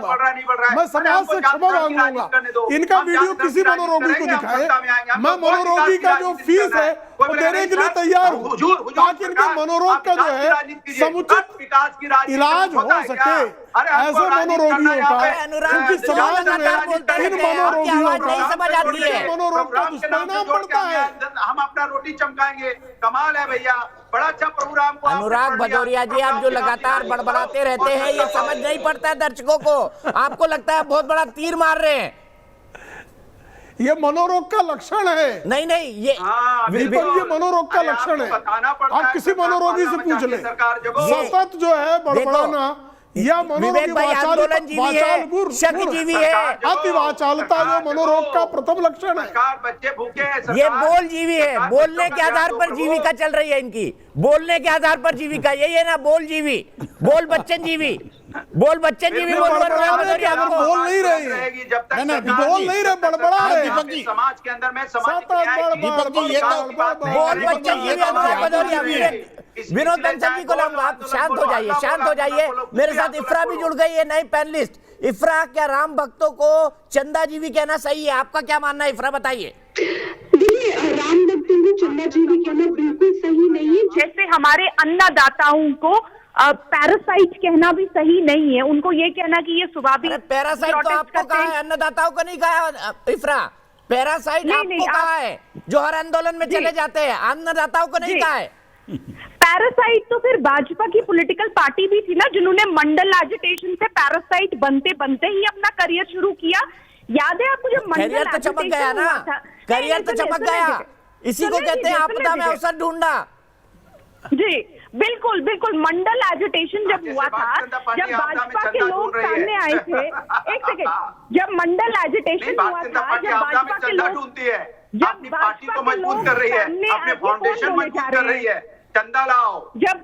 मैं समाज से क्षमा मांग लूंगा। इनका वीडियो किसी मनोरोगी को दिखाए, मैं मनोरोगी का जो फीस है वो देने के लिए तैयार हूँ, ताकि इनके मनोरोग का जो है समुचित इलाज हो सके। ऐसे मनोरोगियों का, क्योंकि समाज में इन मनोरोगियों का मनोरोग का दुष्परिणाम पड़ता है। हम अपना रोटी चमकाएंगे, कमाल है भैया, बड़ा अच्छा प्रभु राम को। अनुराग भदौरिया जी, आप जो लगातार बड़बड़ाते रहते हैं ये समझ नहीं पड़ता है दर्शकों को। आपको लगता है बहुत बड़ा तीर मार रहे हैं, ये मनोरोग का लक्षण है। नहीं ये बिल्कुल ये मनोरोग का लक्षण है। आप किसी मनोरोगी से पूछ ले, सतत जो है बड़बड़ाना या मनोरोगी शक जीवी है, अतिवाचालता जो मनोरोग का प्रथम लक्षण है। बच्चे भूखे, ये बोल जीवी है, बोलने के आधार पर जीविका चल रही है इनकी, बोलने के आधार पर जीविका, यही है ना बोल जीवी, बोल बच्चन जीवी, बोल बच्चन जीवी। बोल नहीं रहे, बोल नहीं रहे, बड़बड़ा रहे। समाज के अंदर में बोल बच्चन जीवी। विनोद बंसल जी को लाऊंगा, आप शांत हो जाइए, शांत हो जाइए। मेरे साथ इफ्रा भी जुड़ गई है, नई पैनलिस्ट। इफ्रा, क्या राम भक्तों को चंदा जीवी कहना सही है? आपका क्या मानना है इफ्रा, बताइए। देखिए राम भक्तों को चंदा जीवी कहना बिल्कुल सही नहीं है। जैसे हमारे अन्नदाताओं को पैरासाइट कहना भी सही नहीं है, उनको ये कहना कि ये स्वाभाविक। पैरासाइट तो आपको कहा है, अन्नदाताओं को नहीं कहा इफ्रा। पैरासाइट आपको कहा है जो हर आंदोलन में चले जाते हैं, अन्नदाताओं को नहीं कहा है। पैरासाइट तो फिर भाजपा की पॉलिटिकल पार्टी भी थी ना, जिन्होंने मंडल एजिटेशन से पैरासाइट बनते बनते ही अपना करियर शुरू किया। याद है आपको जब मंडल करियर तो चमक गया ना, करियर तो चमक गया, इसी को कहते हैं आपदा में अवसर ढूंढना। जी बिल्कुल बिल्कुल, मंडल एजिटेशन जब हुआ था, जब भाजपा के लोग सामने आए थे, एक सेकेंड, जब मंडल एजिटेशन हुआ था, जब भाजपा के लोग अपनी पार्टी को मजबूत कर रही है, अपने फाउंडेशन मजबूत कर रही है, चंदा लाओ। जब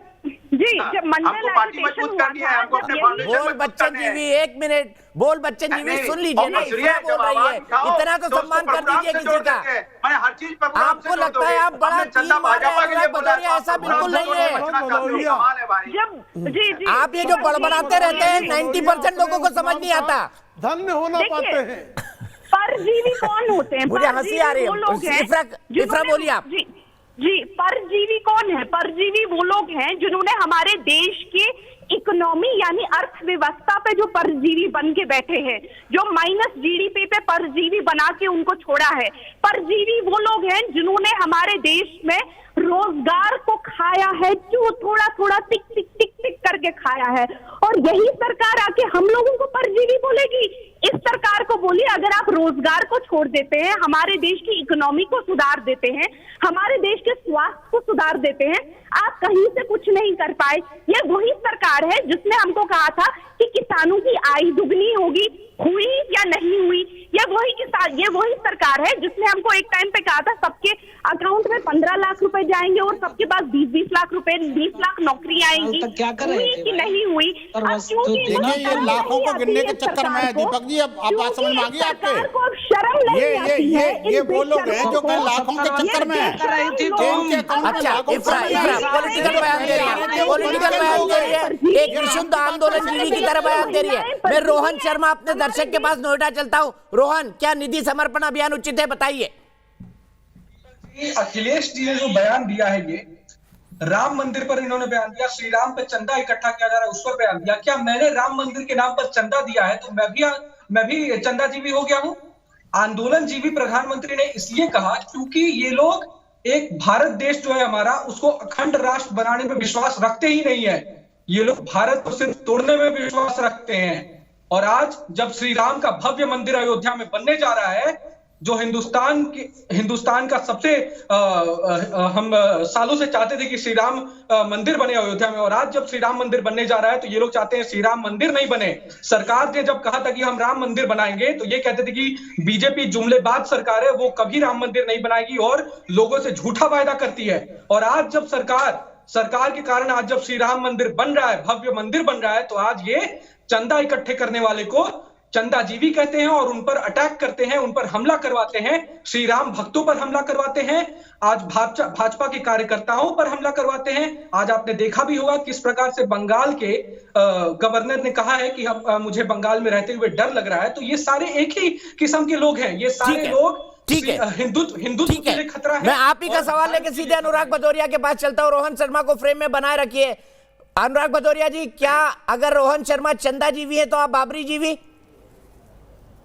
मंडल पार्टी मजबूत करनी है, हमको अपने फाउंडेशन बोल बच्चन जीवी, 1 मिनट बोल बच्चन जीवी, सुन लीजिए ना, इफ्रा बोल रही है, इतना तो सम्मान कर दीजिए किसी का। मैंने हर चीज पर आपको लगता है आप बड़ा टीम भदौरिया, ऐसा बिल्कुल नहीं है। जी आप ये जो बड़बड़ाते रहते हैं, 90% लोगों को समझ नहीं आता। धन्य होना पाते हैं। परजीवी कौन होते हैं? मुझे हंसी आ रही है। इफ्रा बोलिए आप। जी परजीवी कौन है? परजीवी वो लोग हैं जिन्होंने हमारे देश के इकोनॉमी यानी अर्थव्यवस्था पे जो परजीवी बन के बैठे हैं, जो माइनस जीडीपी पे परजीवी बना के उनको छोड़ा है। परजीवी वो लोग हैं जिन्होंने हमारे देश में रोजगार को खाया है, जो थोड़ा थोड़ा टिक टिक टिक टिक करके खाया है। और यही सरकार आके हम लोगों को परजीवी बोलेगी? इस सरकार को बोलिए, अगर आप रोजगार को छोड़ देते हैं, हमारे देश की इकोनॉमी को सुधार देते हैं, हमारे देश के स्वास्थ्य को सुधार देते हैं, आप कहीं से कुछ नहीं कर पाए। ये वही सरकार है जिसने हमको कहा था कि किसानों की आय दुगनी होगी, हुई या नहीं हुई? ये वही सरकार है जिसने हमको एक टाइम पे कहा था सबके अकाउंट में 15 लाख रुपए जाएंगे और सबके पास 20-20 लाख रुपए, 20 लाख नौकरी आएंगी। हुई कि नहीं हुई? देखिए ये लाखों को गिनने के चक्कर में है दीपक जी, अब आप बात समझ में आ गई आपके? शर्म नहीं आती है। ये वो लोग हैं जो कल लाखों के चक्कर में है। पॉलिटिकल बयान दे रही है, एक विशुद्ध आंदोलन जीवी की तरह बयान दे रही है। मैं रोहन शर्मा अपने दर्शक के पास नोएडा चलता हूँ। रोहन, क्या निधि समर्पण अभियान उचित है? बताइए। अखिलेश जी ने जो बयान दिया है, ये राम मंदिर पर इन्होंने बयान दिया, श्री राम पे चंदा इकट्ठा किया जा रहा है उस पर बयान दिया। क्या मैंने राम मंदिर के नाम पर चंदा दिया है तो मैं भी चंदा जीवी हो गया हूं? आंदोलन जीवी प्रधानमंत्री ने इसलिए कहा क्योंकि ये लोग एक भारत देश जो है हमारा, उसको अखंड राष्ट्र बनाने में विश्वास रखते ही नहीं है। ये लोग भारत को सिर्फ तोड़ने में विश्वास रखते हैं। और आज जब श्री राम का भव्य मंदिर अयोध्या में बनने जा रहा है, जो हिंदुस्तान का सबसे हम सालों से चाहते थे कि श्री राम मंदिर बने अयोध्या में, और आज जब श्री राम मंदिर बनने जा रहा है तो ये लोग चाहते हैं श्री राम मंदिर नहीं बने। सरकार ने जब कहा था कि हम राम मंदिर बनाएंगे तो ये कहते थे कि बीजेपी जुमलेबाज सरकार है, वो कभी राम मंदिर नहीं बनाएगी और लोगों से झूठा वायदा करती है। और आज जब सरकार के कारण आज जब श्री राम मंदिर बन रहा है, भव्य मंदिर बन रहा है, तो आज ये चंदा इकट्ठे करने वाले को चंदा जीवी कहते हैं और उन पर अटैक करते हैं, उन पर हमला करवाते हैं, श्री राम भक्तों पर हमला करवाते हैं, आज भाजपा के कार्यकर्ताओं पर हमला करवाते हैं। आज आपने देखा भी होगा किस प्रकार से बंगाल के गवर्नर ने कहा है कि मुझे बंगाल में रहते हुए डर लग रहा है। तो ये सारे एक ही किस्म के लोग हैं, ये सारे लोग ठीक है, हिंदुत्व के लिए खतरा है। मैं आप ही का सवाल लेके सीधे अनुराग भदौरिया के पास चलता हूँ। रोहन शर्मा को फ्रेम में बनाए रखिए। अनुराग भदौरिया जी, क्या अगर रोहन शर्मा चंदा जीवी है तो आप बाबरी जीवी?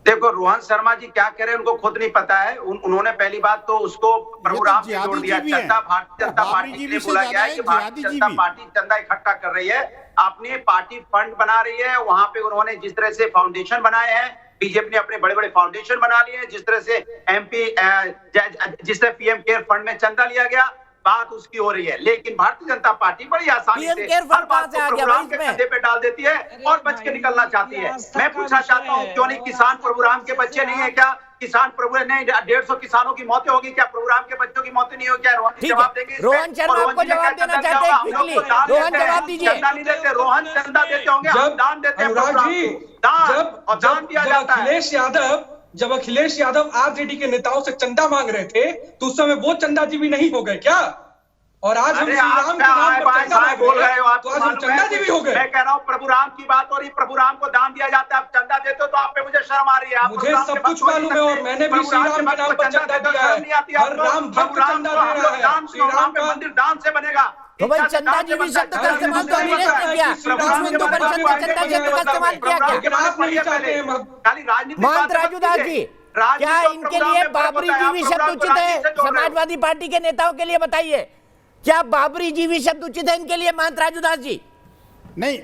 देखो, रोहन शर्मा जी क्या कह रहे हैं उनको खुद नहीं पता है। उन्होंने पहली बात तो उसको प्रभु राम से जोड़ दिया। चंदा भारतीय जनता पार्टी ने बोला गया है कि भारतीय जनता पार्टी चंदा इकट्ठा कर रही है, अपनी पार्टी फंड बना रही है। वहां पे उन्होंने जिस तरह से फाउंडेशन बनाए हैं, बीजेपी ने अपने बड़े बड़े फाउंडेशन बना लिए हैं, जिस तरह से जिस तरह पीएम केयर फंड में चंदा लिया गया, बात उसकी हो रही है। लेकिन भारतीय जनता पार्टी बड़ी आसानी से हर बात को प्रभुराम के कंधे पे डाल देती है और बच के निकलना चाहती है। मैं पूछना चाहता हूँ, क्यों नहीं किसान प्रभुराम के बच्चे नहीं है क्या? किसान प्रभु नहीं, 150 किसानों की मौतें होगी क्या? प्रभुराम के बच्चों की मौतें नहीं होगी क्या? रोहन जवाब देंगे। रोहन शर्मा आपको जवाब देना चाहते हैं, क्विकली रोहन जवाब दीजिए। चंदा नहीं देते, रोहन चंदा देते होंगे, हम दान देते हैं प्रभुराम को, दान दिया जाता है। जब अखिलेश यादव आरजेडी के नेताओं से चंदा मांग रहे थे तो उस समय वो चंदा जीवी नहीं हो गए क्या? और आज हम अरे श्री राम आप के नाम पर चंदा बोल रहे हो, आप तो आज हम चंदा जीवी हो गए। मैं कह रहा हूँ प्रभु राम की बात हो रही, प्रभु राम को दान दिया जाता है, आप चंदा देते हो तो आप पे मुझे शर्म आ रही है। मुझे सब कुछ मालूम है और मैंने भी श्री राम के नाम पर चंदा दिया है। हर राम भक्त चंदा दे रहा है। श्री राम का मंदिर दान से बनेगा। तो भाई चंदा जीवी शब्द का इस्तेमाल तो अंग्रेज ने किया, हिंदू परिषद ने चंदा शब्द का इस्तेमाल किया क्या? लेकिन आप नहीं चाहते हैं। खाली राजनीति महंत राजूदास जी, क्या इनके लिए बाबरी जीवी शब्द उचित है? समाजवादी पार्टी के नेताओं के लिए बताइए, क्या बाबरी जीवी शब्द उचित है इनके लिए महंत राजूदास जी? नहीं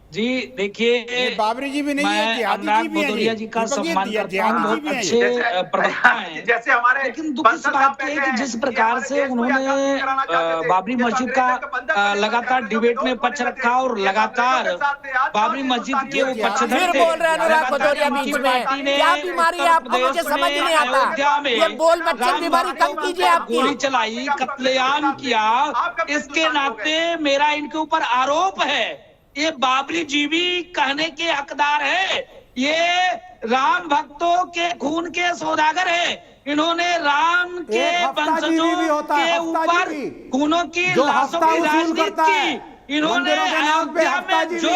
जी देखिए, बाबरी जी भी नहीं है, जिहादी अनुराग जी भी है, भदौरिया जी का सम्मान करता हूं, बहुत अच्छे प्रवक्ता हैं। जैसे हमारे लेकिन दुख इस बात की है कि जिस प्रकार से उन्होंने बाबरी मस्जिद का लगातार डिबेट में पक्ष रखा और लगातार बाबरी मस्जिद के वो पक्षधर फिर थे। बोल रहे हैं अनुराग भदौरिया बीच में, क्या बीमारी है आपको? मुझे समझ नहीं आता। ये बोल बच्चे बीमारी कम कीजिए आपकी। गोली चलाई, कत्लेआम किया, इसके नाते मेरा इनके ऊपर आरोप है। ये बाबरी जीवी कहने के हकदार है, ये राम भक्तों के खून के सौदागर है। इन्होंने राम के वंशजों के ऊपर खूनों की लाशों की राजनीति की। इन्होंने अयोध्या में जो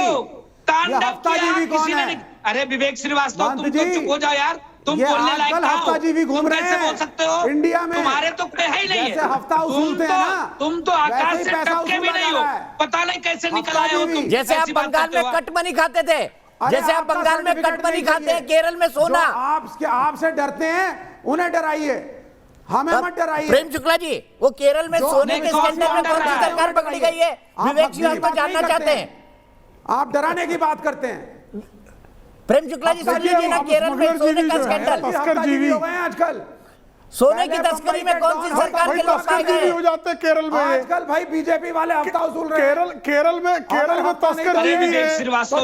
तांडव किया किसी ने नहीं। अरे विवेक श्रीवास्तव, तुम तो चुप हो जाओ यार, तुम बोलने लायक हफ्ता जी भी घूम रहे हैं, कैसे बोल सकते हो इंडिया में? तुम्हारे तो कोई है ही नहीं है। हफ्ता उसूलते हैं ना, तुम तो आकाश से टपके भी नहीं हो, पता नहीं कैसे निकल आए हो तुम। जैसे आप बंगाल में कट मनी खाते थे, जैसे आप बंगाल में कट मनी खाते हैं, केरल में सोना। आपसे डरते हैं, उन्हें डराइए, हमें मत डराइए। प्रेम शुक्ला जी, वो केरल में सोने के स्कैंडल में कौन सी सरकार पकड़ी गई है? विवेक जी आपको जानना चाहते हैं। आप डराने की बात करते हैं। प्रेम शुक्ला जी, सुन लीजिए ना, केरल में सोने का स्कैंडल, तस्कर जीवी हो गए आजकल। सोने की तस्करी में कौन सी सरकार के लोग पाए गए? हो जाते हैं केरल में। आजकल भाई बीजेपी वाले हफ्ता वसूल रहे हैं। केरल में तस्कर जीवी है,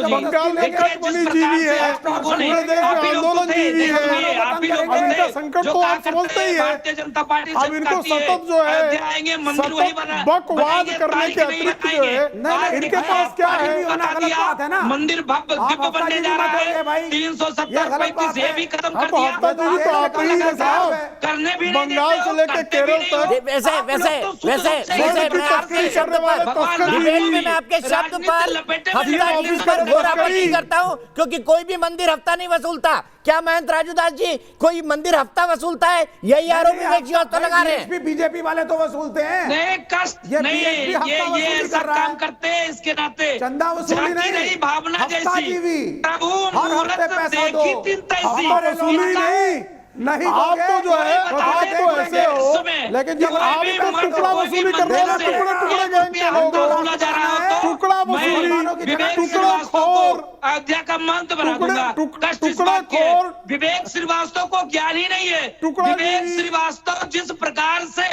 बंगाल में कटमनी जीवी है, पूरे देश में आंदोलन जीवी है। अब इनका संकट तो आप समझते ही है। अब इनको सतत जो है बकवाद करने के अतिरिक्त जो है इनके पास क्या है? मंदिर भव्य बनने जा रहा है। 370 ये भी खत्म कर दिया। हफ्ता जीवी तो आप ही है साहब, बंगाल से लेकर केरल तक। वैसे मैं आपके शब्द पर डिबेट में मैं आपके शब्द पर हफ्ता जीवी पर घोरापट्टी करता हूं, क्योंकि कोई भी मंदिर हफ्ता नहीं वसूलता। क्या महंत राजूदास जी, कोई मंदिर हफ्ता वसूलता है? यही आरोप विवेक जी तो लगा रहे हैं। बीजेपी वाले तो वसूलते हैं। नहीं, कष्ट नहीं, ये ऐसा काम करते हैं, इसके नाते चंदा वसूली नहीं, भावना जैसी प्रभु मुहूर्त देखी तीन तैसी नहीं आप तो जो है आप तो ऐसे हो, लेकिन जब आप तो टुकड़ा वसूली कर रहे हैं, टुकड़े गैंग के लोग, टुकड़ा वसूली, टुकड़ा खोर, अयोध्या का मंत्र बना दूंगा। टुकड़ा खोर विवेक श्रीवास्तव को ज्ञान ही नहीं है। विवेक श्रीवास्तव जिस प्रकार से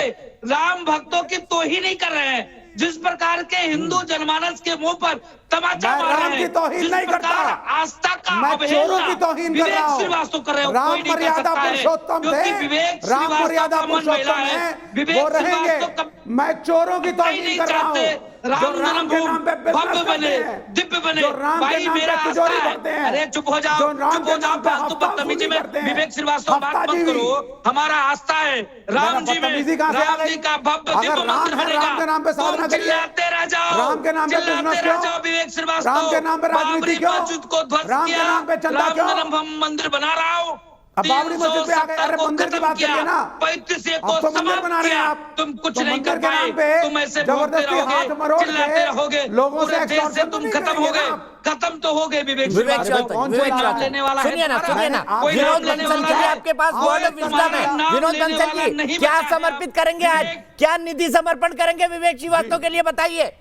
राम भक्तों की तोहिन नहीं कर रहे हैं, जिस प्रकार के हिंदू जनमानस के मुंह पर तमाचा मार रहे हैं, जिस प्रकार आस्था का अवहेलना विवेक श्रीवास्तव कर रहे हो, कोई नहीं कर सकता है, क्योंकि विवेक श्रीवास्तव का मन महिला है। विवेक श्रीवास्तव मैं चोरों की तौहीन कर रहा हूं। राम जन्मभूमि भव्य बने, दिव्य बने। भाई मेरा आस्था है। अरे चुप हो जाओ, चुप हो जाओ, फालतू बदतमीजी में विवेक श्रीवास्तव बात मत करो। हमारा आस्था है राम जी में, राम जी का भव्य दिव्य मंदिर बनेगा। चिल्लाते रह जाओ, चिल्लाते रह जाओ। विवेक श्रीवास्तव बाबरी मस्जिद को ध्वस्त किया, राम जन्मभूमि मंदिर बना रहा हूँ। अब बाबरी मस्जिद पे आ गए, अरे मंदिर की बात करिए ना। 35 को तो मंदिर बना रहे हैं आप, तुम कुछ नहीं मंदिर कर के नाम पाए, पे तुम ऐसे जबरदस्ती हाथ मरोड़ चिल्लाते रहोगे, लोगों से पूरे देश से तुम खत्म हो गए, खत्म तो हो गए। विवेक लेने वाला है, सुनिए ना, विनोद बंसल जी आपके पास वर्ड ऑफ विजडम है। विनोद बंसल जी क्या समर्पित करेंगे आज? क्या निधि समर्पण करेंगे विवेक श्रीवास्तव के लिए, बताइए।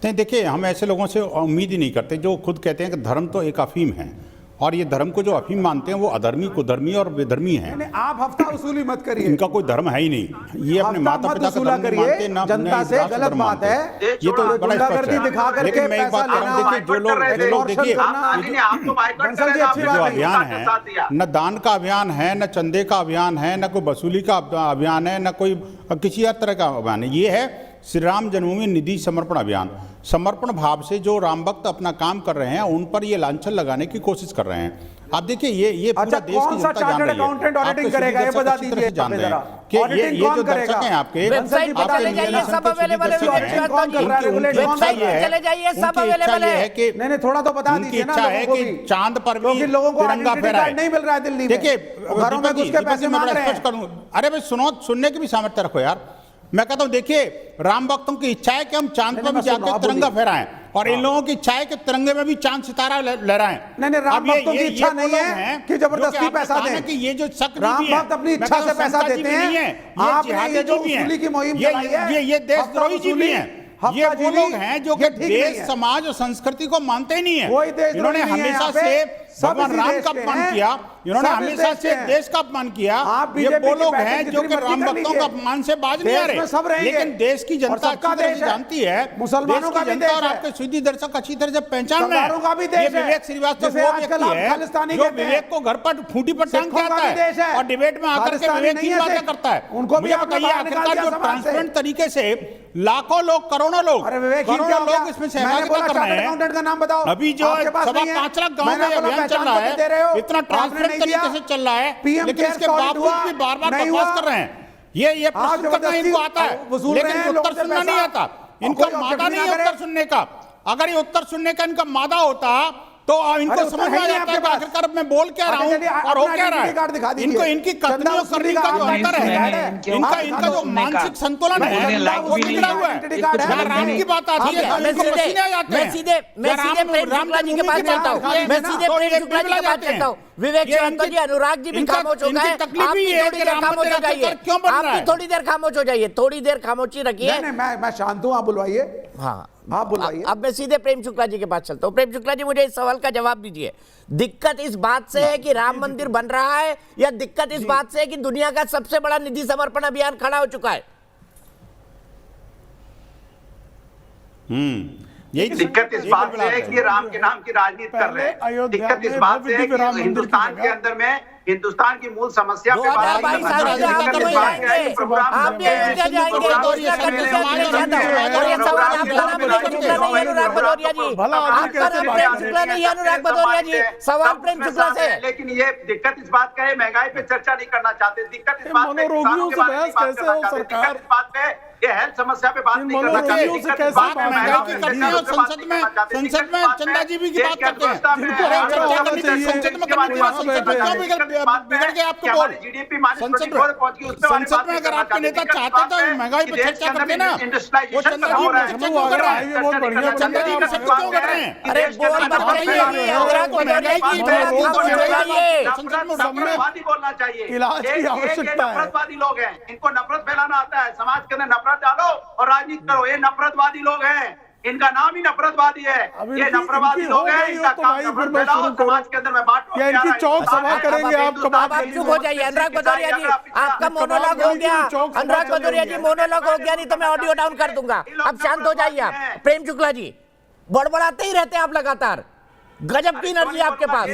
नहीं, देखिए, हम ऐसे लोगों से उम्मीद ही नहीं करते जो खुद कहते हैं कि धर्म तो एक अफीम है, और ये धर्म को जो अफीम मानते हैं वो अधर्मी, कुधर्मी और विधर्मी है। आप हफ्ता वसूली मत करिए, इनका कोई धर्म है ही नहीं। ये अपने माता पिता का धर्म नहीं मानते, ना जनता से गलत बात है। ये तो बड़ा स्पष्ट है। लेकिन मैं एक बात कर रहा हूँ, देखिए जो लोग देखिए जो अभियान है, न दान का अभियान है, न चंदे का अभियान है, न कोई वसूली का अभियान है, न कोई किसी हर तरह का अभियान है। ये है श्री राम जन्मभूमि निधि समर्पण अभियान। समर्पण भाव से जो राम भक्त अपना काम कर रहे हैं उन पर ये लांछन लगाने की कोशिश कर रहे हैं। आप देखिए ये पूरा अच्छा, देश की कौन सा जनता जान चार्टर्ड रही है। अकाउंटेंट आपके ऑडिटिंग सभी करेगा, ये दर्शक बता अच्छी तरह दीजिए से जान रहे जरा। हैं कि ये ऑडिटिंग जो कौन दर्शक करेगा? हैं आपके वेबसाइट पे चले जाइए, सब अवेलेबल है, ऑडिटिंग कौन कर रहा है? रेगुलेट कौन कर रहा है? चले जाइए, सब अवेलेबल है। कि नहीं थोड़ा तो बता उनकी दीजिए ना इच्छा है लोगों को कि भी। चांद पर भी क्योंकि लोगों को तिरंगा आइडेंटिटी फहराए। कार्ड नहीं मिल रहा है दिल्ली में। देखिए घरों में घुस के पैसे मांग रहे हैं। अरे भाई सुनो, सुनने की भी सामर्थ्य रखो यार। मैं कहता हूं देखिए, राम भक्तों की इच्छा है कि हम चांद पर भी जाकर तिरंगा फहराएं, और इन लोगों की इच्छा है कि तिरंगे में भी चांद सितारा लहराएं। नहीं, राम भक्तों की इच्छा नहीं है कि जबरदस्ती पैसा दें। कि ये जो शक राम भक्त अपनी इच्छा से पैसा देते हैं। आपने ये जो वसूली की मुहिम चलाई है, ये देशद्रोही जी भी हैं। ये वो लोग हैं जो कि देश, समाज और संस्कृति को मानते ही नहीं है। इन्होंने हमेशा से भगवान राम का अपमान किया, इन्होंने हमेशा से देश का अपमान किया। ये वो लोग हैं जो कि राम भक्तों का अपमान से बाज नहीं आ रहे। लेकिन देश की जनता अच्छी तरह से जानती है, मुसलमानों का भी देश है, और आपके सुधी दर्शक अच्छी तरह से पहचान रहे हैं। ये विवेक श्रीवास्तव वो व्यक्ति है जो विवेक को घर पर खूंटी पर टांग के आता है और डिबेट में आकर के विवेक की बातें करता है। उनको भी बताइए, आखिरकार जो ट्रांसपेरेंट तरीके से लाखों लोग, करोड़ों लोग इसमें सहभागिता कर रहे हैं। का नाम बताओ। अभी जो 5.25 लाख गाँव में अभियान चल रहा है, इतना ट्रांसपेरेंट तरीके से चल रहा है, लेकिन इसके बावजूद भी बार-बार बकवास कर रहे हैं। ये प्रस्तुत करना इनको आता है, लेकिन उत्तर सुनना नहीं आता। इनका मादा नहीं है उत्तर सुनने का। अगर ये उत्तर सुनने का इनका मादा होता तो इनको समझ में आ जाता है कि आखिरकार मैं बोल क्या रहा हूँ और हो क्या रहा है। इनको इनकी कथनी और करनी का जो अंतर है, इनका जो मानसिक संतुलन है वो बिगड़ा हुआ है। जहाँ राम की बात आती है तो इनको पसीने आ जाते हैं। मैं सीधे प्रेम शुक्ला जी के पास चलता हूँ। मैं सीधे प्रेम शुक्ला जी के पास चलता हूँ। विवेक श्रीवास्तव जी, अनुराग जी भी खामोश हो गए। आप भी थोड़ी देर खामोश हो जाइए। आप भी थोड़ी देर खामोश हो जाइए, थोड़ी देर खामोशी रखिए। मैं शांत हूँ, आप बुलवाइए। हाँ बुलवाइए। अब मैं सीधे प्रेम शुक्ला जी के पास चलता हूँ। प्रेम शुक्ला जी, मुझे इस सवाल का जवाब दीजिए। दिक्कत इस बात से है कि राम मंदिर बन रहा है, या दिक्कत इस बात से है कि दुनिया का सबसे बड़ा निधि समर्पण अभियान खड़ा हो चुका है? यही दिक्कत इस बात से है कि राम के नाम की राजनीति कर रहे हैं। दिक्कत इस बात से है कि हिंदुस्तान के अंदर में हिंदुस्तान की मूल समस्या पे बात आप भी अयोध्या जाएंगे, और ये सवाल आपका नाम प्रेम शुक्ला नहीं है, अनुराग भदौरिया जी। आपका नाम प्रेम शुक्ला नहीं है, अनुराग भदौरिया जी। सवाल प्रेम शुक्ला से। लेकिन ये दिक्कत इस बात का है, महंगाई पे चर्चा नहीं करना चाहते। दिक्कत इस बात पे, किसानों के बारे में बात करना चाहते। दिक्कत इस बात पे, ये हेल्थ समस्या पे बात नहीं करना चाहते। महंगाई की करते हैं और संसद में चंदा जीवी की बात करते हैं। संसद में बिगड़ गए आपको बोल। संसद में अगर आपके नेता चाहते तो महंगाई पे चर्चा करते ना। वो चंदा जी क्यों कर रहे हैं? चंदा जी क्यों कर रहे हैं? अरे बोल नफरतवादी बोलना चाहिए। इलाज की आवश्यकता है। नफरतवादी लोग हैं, इनको नफरत फैलाना आता है। समाज के अंदर नफरत डालो और राजनीति करो। ये नफरतवादी लोग हैं, इनका नाम ही नफरतवादी है। ये नफरतवादी लोग हैं, इनका काम नफरत फैलाओ, समाज के अंदर में बांटो। इनकी चौक सभा करेंगे आप कबाब। आप चुप हो जाइए। अनुराग भदौरिया जी, आपका मोनोलॉग हो गया। अनुराग भदौरिया जी, मोनोलॉग हो गया, नहीं तो मैं ऑडियो डाउन कर दूंगा। अब शांत हो जाइए आप। प्रेम शुक्ला जी, बड़बड़ाते ही रहते हैं आप लगातार। गजब की एनर्जी आपके पास,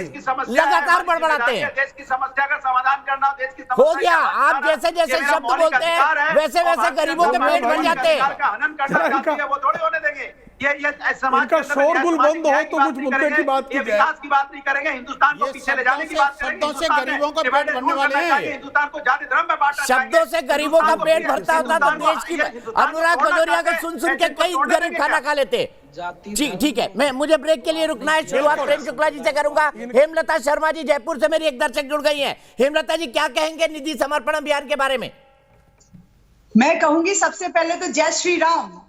लगातार बड़बड़ाते हैं। देश की समस्या का समाधान करना, देश की हो गया। आप जैसे जैसे शब्द बोलते हैं वैसे वैसे गरीबों के पेट भर जाते हैं। हनन करना चाहती है, वो थोड़ी होने देंगे। ये समाज का शोरगुल बंद हो तो कुछ मुद्दे की बात की जाए। विकास की बात नहीं करेंगे, हिंदुस्तान को पीछे ले जाने की बात करेंगे। शब्दों से गरीबों का पेट भरने वाले हैं। हिंदुस्तान को जाति धर्म में बांटना। शब्दों से गरीबों का पेट भरता होता तो देश की। अनुराग भदौरिया को सुन सुन के कई गरीब खाना खा लेते। ठीक है, मुझे ब्रेक के लिए रुकना है। शुरुआत प्रेम शुक्ला जी से करूंगा। हेमलता शर्मा जी जयपुर से मेरी एक दर्शक जुड़ गई हैं। हेमलता जी, क्या कहेंगे निधि समर्पण अभियान के बारे में? मैं कहूंगी सबसे पहले तो जय श्री राम।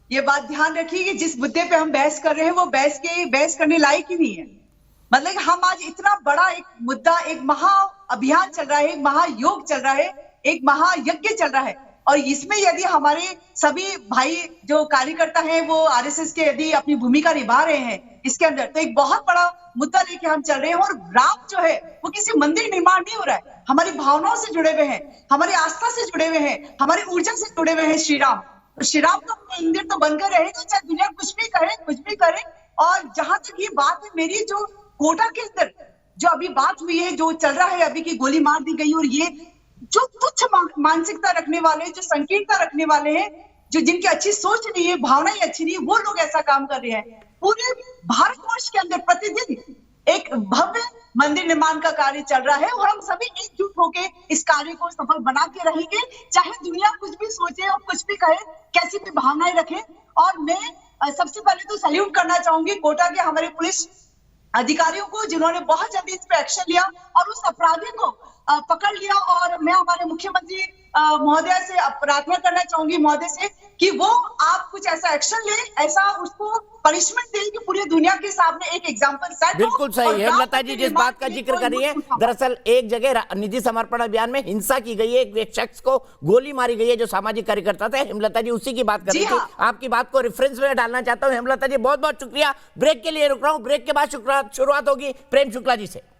ये बात ध्यान रखिए कि जिस मुद्दे पे हम बहस कर रहे हैं वो बहस करने लायक ही नहीं है। मतलब हम आज इतना बड़ा एक मुद्दा, एक महा अभियान चल रहा है, एक महायोग चल रहा है, एक महायज्ञ चल रहा है, और इसमें यदि हमारे सभी भाई जो कार्यकर्ता हैं वो आरएसएस के यदि अपनी भूमिका निभा रहे हैं इसके अंदर, तो एक बहुत बड़ा मुद्दा लेके हम चल रहे हैं। और राम जो है वो किसी मंदिर निर्माण नहीं हो रहा है, हमारी भावनाओं से जुड़े हुए हैं, हमारी आस्था से जुड़े हुए हैं, हमारी ऊर्जा से जुड़े हुए हैं श्री राम। श्री राम का मंदिर तो बनकर रहेगा, चाहे दुनिया कुछ भी करे। और जहां तक ये बात है मेरी, जो कोटा के अंदर जो अभी बात हुई है, जो चल रहा है अभी की गोली मार दी गई, और ये जो तुच्छ मानसिकता रखने वाले, जो संकीर्णता रखने वाले हैं, जो जिनकी अच्छी सोच नहीं है, भावनाएं अच्छी नहीं है, वो लोग ऐसा काम कर रहे हैं। पूरे भारतवर्ष के अंदर प्रतिदिन एक भव्य मंदिर निर्माण का कार्य चल रहा है और हम सभी एकजुट होकर इस कार्य को सफल बना के रहेंगे, चाहे दुनिया कुछ भी सोचे और कुछ भी कहे, कैसी भी भावनाएं रखे। और मैं सबसे पहले तो सैल्यूट करना चाहूंगी कोटा के हमारे पुलिस अधिकारियों को, जिन्होंने बहुत जल्दी इस पर एक्शन लिया और उस अपराधी को पकड़ लिया। और मैं हमारे मुख्यमंत्री महोदय से प्रार्थना करना चाहूंगी महोदय से कि वो आप कुछ ऐसा एक्शन ले, ऐसा उसको पनिशमेंट दे कि पूरी दुनिया के सामने एक एग्जांपल सेट। बिल्कुल सही है हेमलता जी जिस बात का जिक्र कर रही है। दरअसल एक जगह निधि समर्पण अभियान में हिंसा की गई है, एक शख्स को गोली मारी गई है जो सामाजिक कार्यकर्ता थे। हेमलता जी उसी की बात कर रही थी। आपकी बात को रेफरेंस में डालना चाहता हूँ। हेमलता जी बहुत बहुत शुक्रिया। ब्रेक के लिए रुक रहा हूँ, ब्रेक के बाद शुरुआत होगी प्रेम शुक्ला जी से।